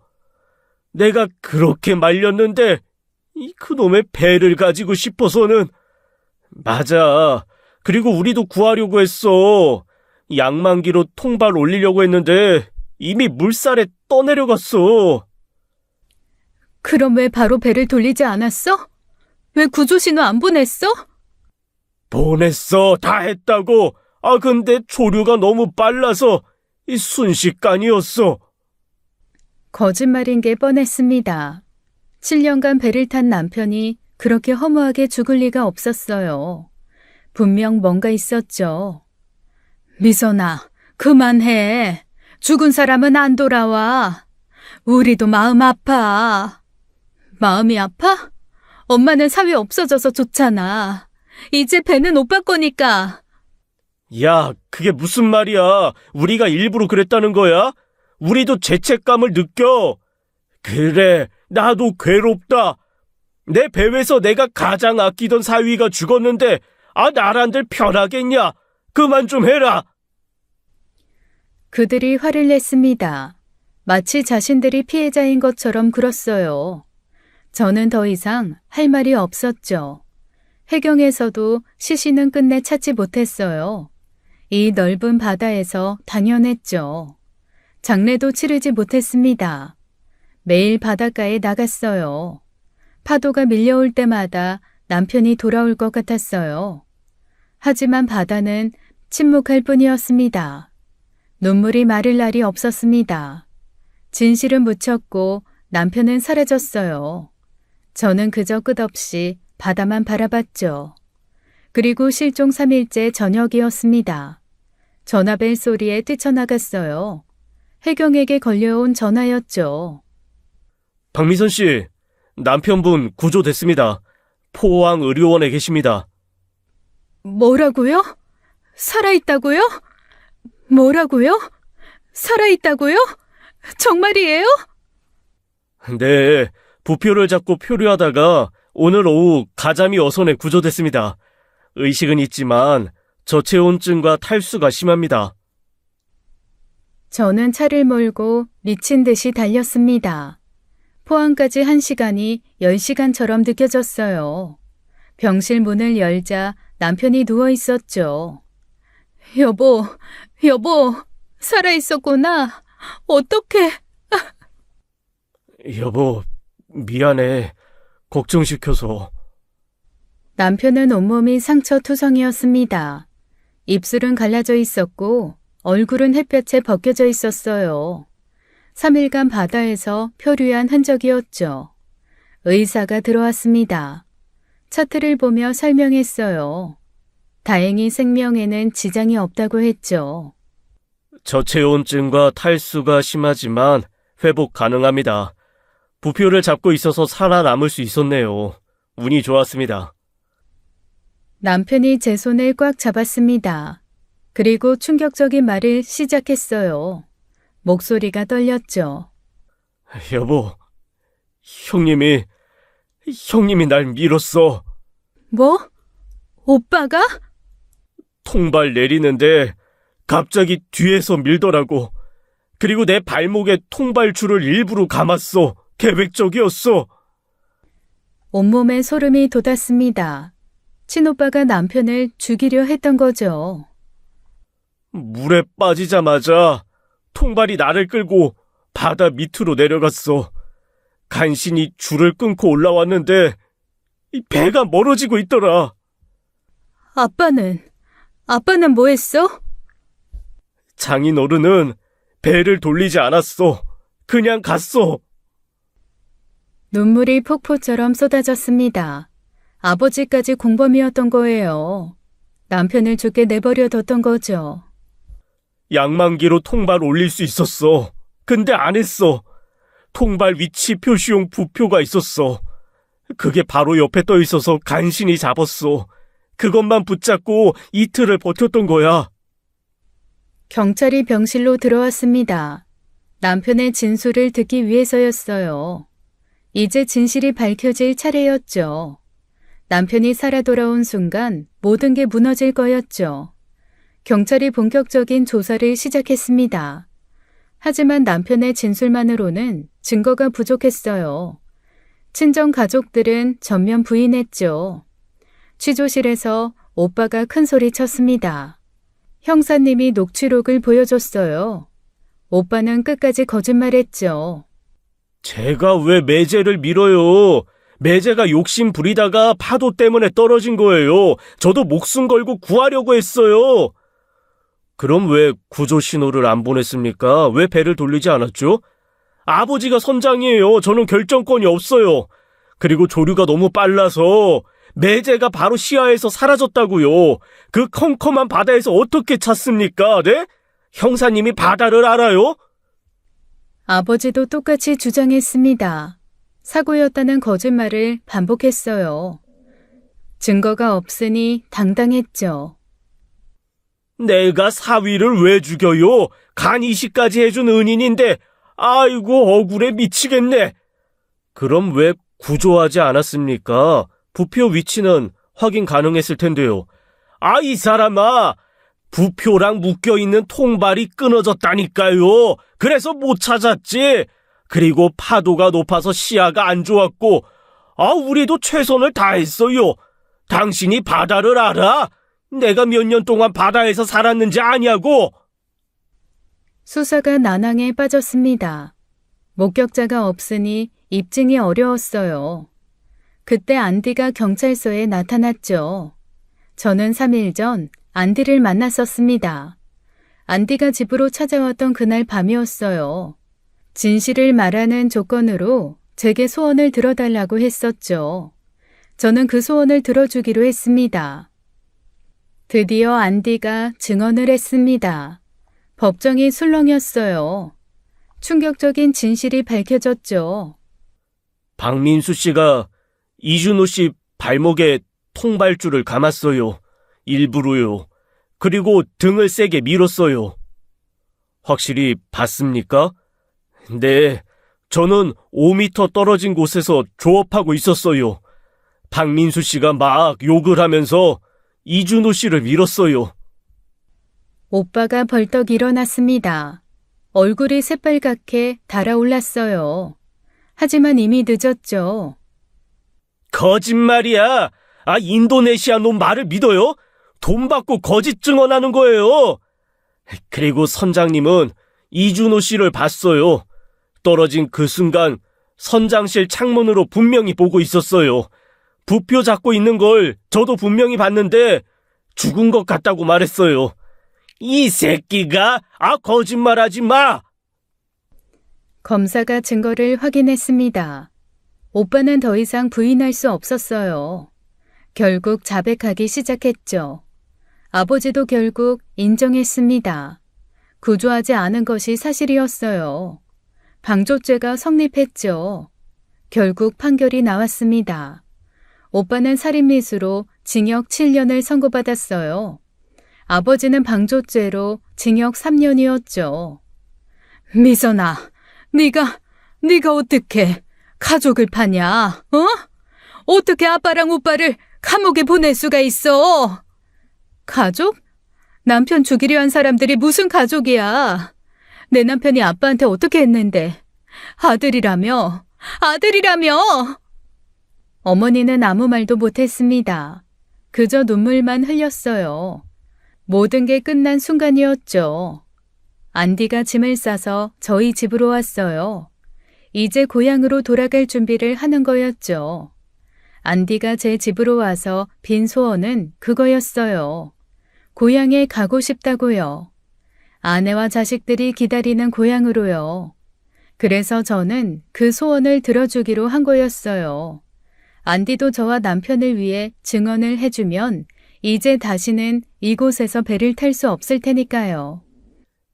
내가 그렇게 말렸는데 그놈의 배를 가지고 싶어서는. 맞아. 그리고 우리도 구하려고 했어. 양만기로 통발 올리려고 했는데 이미 물살에 떠내려갔어. 그럼 왜 바로 배를 돌리지 않았어? 왜 구조신호 안 보냈어? 보냈어. 다 했다고. 근데 조류가 너무 빨라서 순식간이었어. 거짓말인 게 뻔했습니다. 7년간 배를 탄 남편이 그렇게 허무하게 죽을 리가 없었어요. 분명 뭔가 있었죠. 미선아, 그만해. 죽은 사람은 안 돌아와. 우리도 마음 아파. 마음이 아파? 엄마는 사위 없어져서 좋잖아. 이제 배는 오빠 거니까. 야, 그게 무슨 말이야? 우리가 일부러 그랬다는 거야? 우리도 죄책감을 느껴. 그래, 나도 괴롭다. 내 배에서 내가 가장 아끼던 사위가 죽었는데, 나란들 편하겠냐? 그만 좀 해라. 그들이 화를 냈습니다. 마치 자신들이 피해자인 것처럼 굴었어요. 저는 더 이상 할 말이 없었죠. 해경에서도 시신은 끝내 찾지 못했어요. 이 넓은 바다에서 당연했죠. 장례도 치르지 못했습니다. 매일 바닷가에 나갔어요. 파도가 밀려올 때마다 남편이 돌아올 것 같았어요. 하지만 바다는 침묵할 뿐이었습니다. 눈물이 마를 날이 없었습니다. 진실은 묻혔고 남편은 사라졌어요. 저는 그저 끝없이 바다만 바라봤죠. 그리고 실종 3일째 저녁이었습니다. 전화벨 소리에 뛰쳐나갔어요. 해경에게 걸려온 전화였죠. 박미선 씨, 남편분 구조됐습니다. 포항 의료원에 계십니다. 뭐라고요? 살아있다고요? 뭐라고요? 살아있다고요? 정말이에요? 네, 부표를 잡고 표류하다가 오늘 오후 가자미 어선에 구조됐습니다. 의식은 있지만 저체온증과 탈수가 심합니다. 저는 차를 몰고 미친 듯이 달렸습니다. 포항까지 1시간이 10시간처럼 느껴졌어요. 병실 문을 열자 남편이 누워 있었죠. 여보, 살아있었구나. 어떡해. 여보, 미안해. 걱정시켜서. 남편은 온몸이 상처투성이었습니다. 입술은 갈라져 있었고 얼굴은 햇볕에 벗겨져 있었어요. 3일간 바다에서 표류한 흔적이었죠. 의사가 들어왔습니다. 차트를 보며 설명했어요. 다행히 생명에는 지장이 없다고 했죠. 저체온증과 탈수가 심하지만 회복 가능합니다. 부표를 잡고 있어서 살아남을 수 있었네요. 운이 좋았습니다. 남편이 제 손을 꽉 잡았습니다. 그리고 충격적인 말을 시작했어요. 목소리가 떨렸죠. 여보, 형님이 날 밀었어. 뭐? 오빠가? 통발 내리는데 갑자기 뒤에서 밀더라고. 그리고 내 발목에 통발줄을 일부러 감았어. 계획적이었어. 온몸에 소름이 돋았습니다. 친오빠가 남편을 죽이려 했던 거죠. 물에 빠지자마자 통발이 나를 끌고 바다 밑으로 내려갔어. 간신히 줄을 끊고 올라왔는데 이 배가 멀어지고 있더라. 아빠는 뭐 했어? 장인어른은 배를 돌리지 않았어. 그냥 갔어. 눈물이 폭포처럼 쏟아졌습니다. 아버지까지 공범이었던 거예요. 남편을 죽게 내버려 뒀던 거죠. 양만기로 통발 올릴 수 있었어. 근데 안 했어. 통발 위치 표시용 부표가 있었어. 그게 바로 옆에 떠 있어서 간신히 잡았어. 그것만 붙잡고 이틀을 버텼던 거야. 경찰이 병실로 들어왔습니다. 남편의 진술을 듣기 위해서였어요. 이제 진실이 밝혀질 차례였죠. 남편이 살아 돌아온 순간 모든 게 무너질 거였죠. 경찰이 본격적인 조사를 시작했습니다. 하지만 남편의 진술만으로는 증거가 부족했어요. 친정 가족들은 전면 부인했죠. 취조실에서 오빠가 큰 소리 쳤습니다. 형사님이 녹취록을 보여줬어요. 오빠는 끝까지 거짓말했죠. 제가 왜 매제를 밀어요? 매제가 욕심 부리다가 파도 때문에 떨어진 거예요. 저도 목숨 걸고 구하려고 했어요. 그럼 왜 구조 신호를 안 보냈습니까? 왜 배를 돌리지 않았죠? 아버지가 선장이에요. 저는 결정권이 없어요. 그리고 조류가 너무 빨라서 매제가 바로 시야에서 사라졌다고요. 그 컴컴한 바다에서 어떻게 찾습니까? 네? 형사님이 바다를 알아요? 아버지도 똑같이 주장했습니다. 사고였다는 거짓말을 반복했어요. 증거가 없으니 당당했죠. 내가 사위를 왜 죽여요? 간 이식까지 해준 은인인데, 아이고, 억울해 미치겠네. 그럼 왜 구조하지 않았습니까? 부표 위치는 확인 가능했을 텐데요. 아, 이 사람아! 부표랑 묶여있는 통발이 끊어졌다니까요. 그래서 못 찾았지. 그리고 파도가 높아서 시야가 안 좋았고, 우리도 최선을 다했어요. 당신이 바다를 알아? 내가 몇 년 동안 바다에서 살았는지 아냐고? 수사가 난항에 빠졌습니다. 목격자가 없으니 입증이 어려웠어요. 그때 안디가 경찰서에 나타났죠. 저는 3일 전 안디를 만났었습니다. 안디가 집으로 찾아왔던 그날 밤이었어요. 진실을 말하는 조건으로 제게 소원을 들어달라고 했었죠. 저는 그 소원을 들어주기로 했습니다. 드디어 안디가 증언을 했습니다. 법정이 술렁였어요. 충격적인 진실이 밝혀졌죠. 박민수 씨가 이준호 씨 발목에 통발줄을 감았어요. 일부러요. 그리고 등을 세게 밀었어요. 확실히 봤습니까? 네, 저는 5m 떨어진 곳에서 조업하고 있었어요. 박민수 씨가 막 욕을 하면서 이준호 씨를 밀었어요. 오빠가 벌떡 일어났습니다. 얼굴이 새빨갛게 달아올랐어요. 하지만 이미 늦었죠. 거짓말이야. 인도네시아 놈 말을 믿어요? 돈 받고 거짓 증언하는 거예요. 그리고 선장님은 이준호 씨를 봤어요. 떨어진 그 순간 선장실 창문으로 분명히 보고 있었어요. 부표 잡고 있는 걸 저도 분명히 봤는데 죽은 것 같다고 말했어요. 이 새끼가 거짓말하지 마. 검사가 증거를 확인했습니다. 오빠는 더 이상 부인할 수 없었어요. 결국 자백하기 시작했죠. 아버지도 결국 인정했습니다. 구조하지 않은 것이 사실이었어요. 방조죄가 성립했죠. 결국 판결이 나왔습니다. 오빠는 살인미수로 징역 7년을 선고받았어요. 아버지는 방조죄로 징역 3년이었죠. 미선아, 네가 어떻게 가족을 파냐? 어떻게 아빠랑 오빠를 감옥에 보낼 수가 있어? 가족? 남편 죽이려 한 사람들이 무슨 가족이야? 내 남편이 아빠한테 어떻게 했는데? 아들이라며? 어머니는 아무 말도 못했습니다. 그저 눈물만 흘렸어요. 모든 게 끝난 순간이었죠. 안디가 짐을 싸서 저희 집으로 왔어요. 이제 고향으로 돌아갈 준비를 하는 거였죠. 안디가 제 집으로 와서 빈 소원은 그거였어요. 고향에 가고 싶다고요. 아내와 자식들이 기다리는 고향으로요. 그래서 저는 그 소원을 들어주기로 한 거였어요. 안디도 저와 남편을 위해 증언을 해주면 이제 다시는 이곳에서 배를 탈 수 없을 테니까요.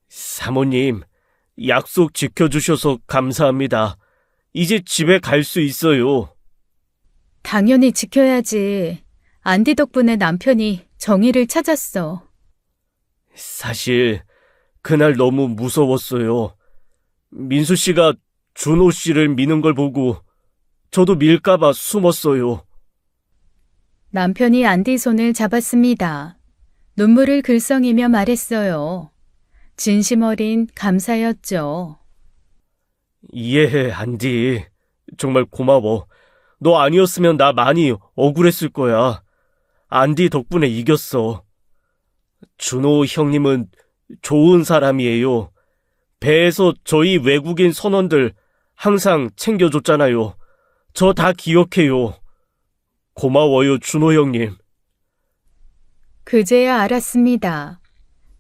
사모님, 약속 지켜주셔서 감사합니다. 이제 집에 갈 수 있어요. 당연히 지켜야지. 안디 덕분에 남편이 정의를 찾았어. 사실 그날 너무 무서웠어요. 민수 씨가 준호 씨를 미는 걸 보고 저도 밀까봐 숨었어요. 남편이 안디 손을 잡았습니다. 눈물을 글썽이며 말했어요. 진심 어린 감사였죠. 이해해, 안디. 정말 고마워. 너 아니었으면 나 많이 억울했을 거야. 안디 덕분에 이겼어. 준호 형님은 좋은 사람이에요. 배에서 저희 외국인 선원들 항상 챙겨줬잖아요. 저 다 기억해요. 고마워요, 준호 형님. 그제야 알았습니다.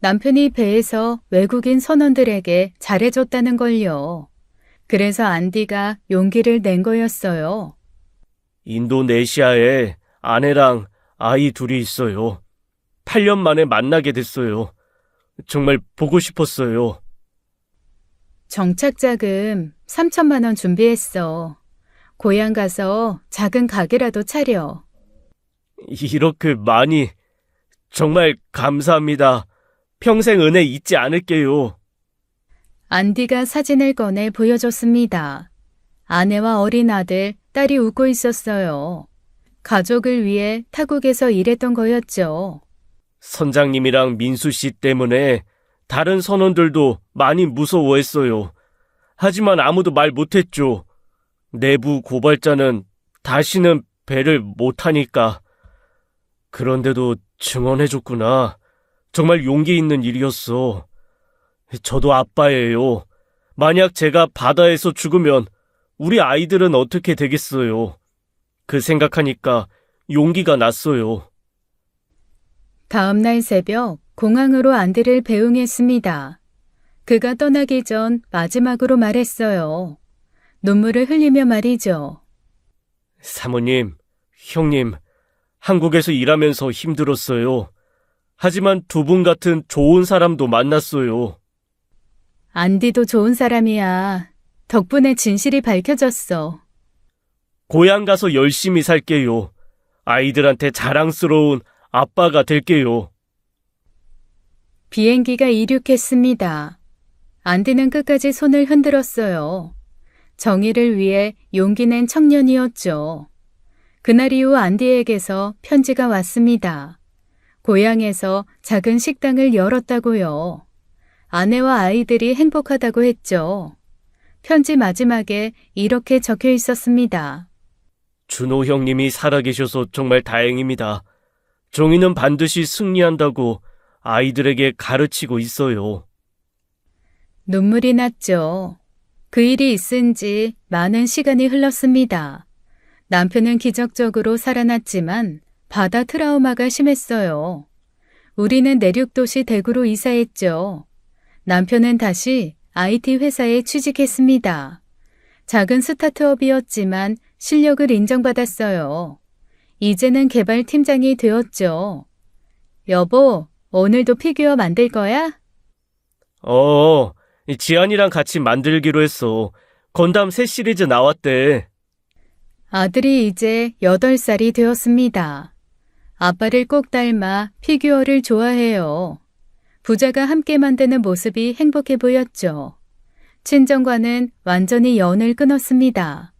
남편이 배에서 외국인 선원들에게 잘해줬다는 걸요. 그래서 안디가 용기를 낸 거였어요. 인도네시아에 아내랑 아이 둘이 있어요. 8년 만에 만나게 됐어요. 정말 보고 싶었어요. 정착자금 3천만 원 준비했어. 고향 가서 작은 가게라도 차려. 이렇게 많이 정말 감사합니다. 평생 은혜 잊지 않을게요. 안디가 사진을 꺼내 보여줬습니다. 아내와 어린 아들, 딸이 웃고 있었어요. 가족을 위해 타국에서 일했던 거였죠. 선장님이랑 민수 씨 때문에 다른 선원들도 많이 무서워했어요. 하지만 아무도 말 못했죠. 내부 고발자는 다시는 배를 못하니까. 그런데도 증언해줬구나. 정말 용기 있는 일이었어. 저도 아빠예요. 만약 제가 바다에서 죽으면 우리 아이들은 어떻게 되겠어요? 그 생각하니까 용기가 났어요. 다음 날 새벽 공항으로 안디를 배웅했습니다. 그가 떠나기 전 마지막으로 말했어요. 눈물을 흘리며 말이죠. 사모님, 형님, 한국에서 일하면서 힘들었어요. 하지만 두 분 같은 좋은 사람도 만났어요. 안디도 좋은 사람이야. 덕분에 진실이 밝혀졌어. 고향 가서 열심히 살게요. 아이들한테 자랑스러운 아빠가 될게요. 비행기가 이륙했습니다. 안디는 끝까지 손을 흔들었어요. 정의를 위해 용기 낸 청년이었죠. 그날 이후 안디에게서 편지가 왔습니다. 고향에서 작은 식당을 열었다고요. 아내와 아이들이 행복하다고 했죠. 편지 마지막에 이렇게 적혀 있었습니다. 준호 형님이 살아계셔서 정말 다행입니다. 정의는 반드시 승리한다고 아이들에게 가르치고 있어요. 눈물이 났죠. 그 일이 있은 지 많은 시간이 흘렀습니다. 남편은 기적적으로 살아났지만 바다 트라우마가 심했어요. 우리는 내륙도시 대구로 이사했죠. 남편은 다시 IT 회사에 취직했습니다. 작은 스타트업이었지만 실력을 인정받았어요. 이제는 개발팀장이 되었죠. 여보, 오늘도 피규어 만들 거야? 지안이랑 같이 만들기로 했어. 건담 새 시리즈 나왔대. 아들이 이제 8살이 되었습니다. 아빠를 꼭 닮아 피규어를 좋아해요. 부자가 함께 만드는 모습이 행복해 보였죠. 친정과는 완전히 연을 끊었습니다.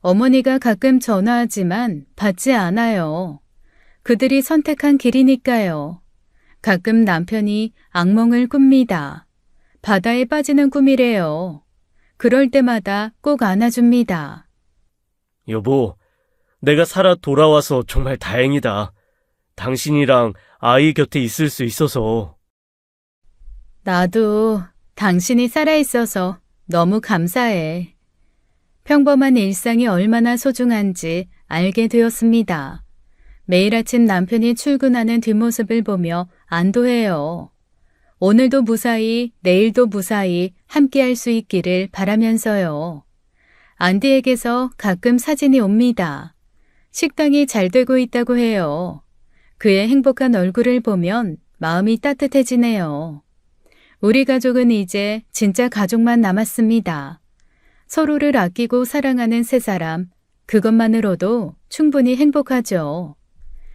어머니가 가끔 전화하지만 받지 않아요. 그들이 선택한 길이니까요. 가끔 남편이 악몽을 꿉니다. 바다에 빠지는 꿈이래요. 그럴 때마다 꼭 안아줍니다. 여보, 내가 살아 돌아와서 정말 다행이다. 당신이랑 아이 곁에 있을 수 있어서. 나도 당신이 살아있어서 너무 감사해. 평범한 일상이 얼마나 소중한지 알게 되었습니다. 매일 아침 남편이 출근하는 뒷모습을 보며 안도해요. 오늘도 무사히, 내일도 무사히 함께할 수 있기를 바라면서요. 안디에게서 가끔 사진이 옵니다. 식당이 잘 되고 있다고 해요. 그의 행복한 얼굴을 보면 마음이 따뜻해지네요. 우리 가족은 이제 진짜 가족만 남았습니다. 서로를 아끼고 사랑하는 세 사람, 그것만으로도 충분히 행복하죠.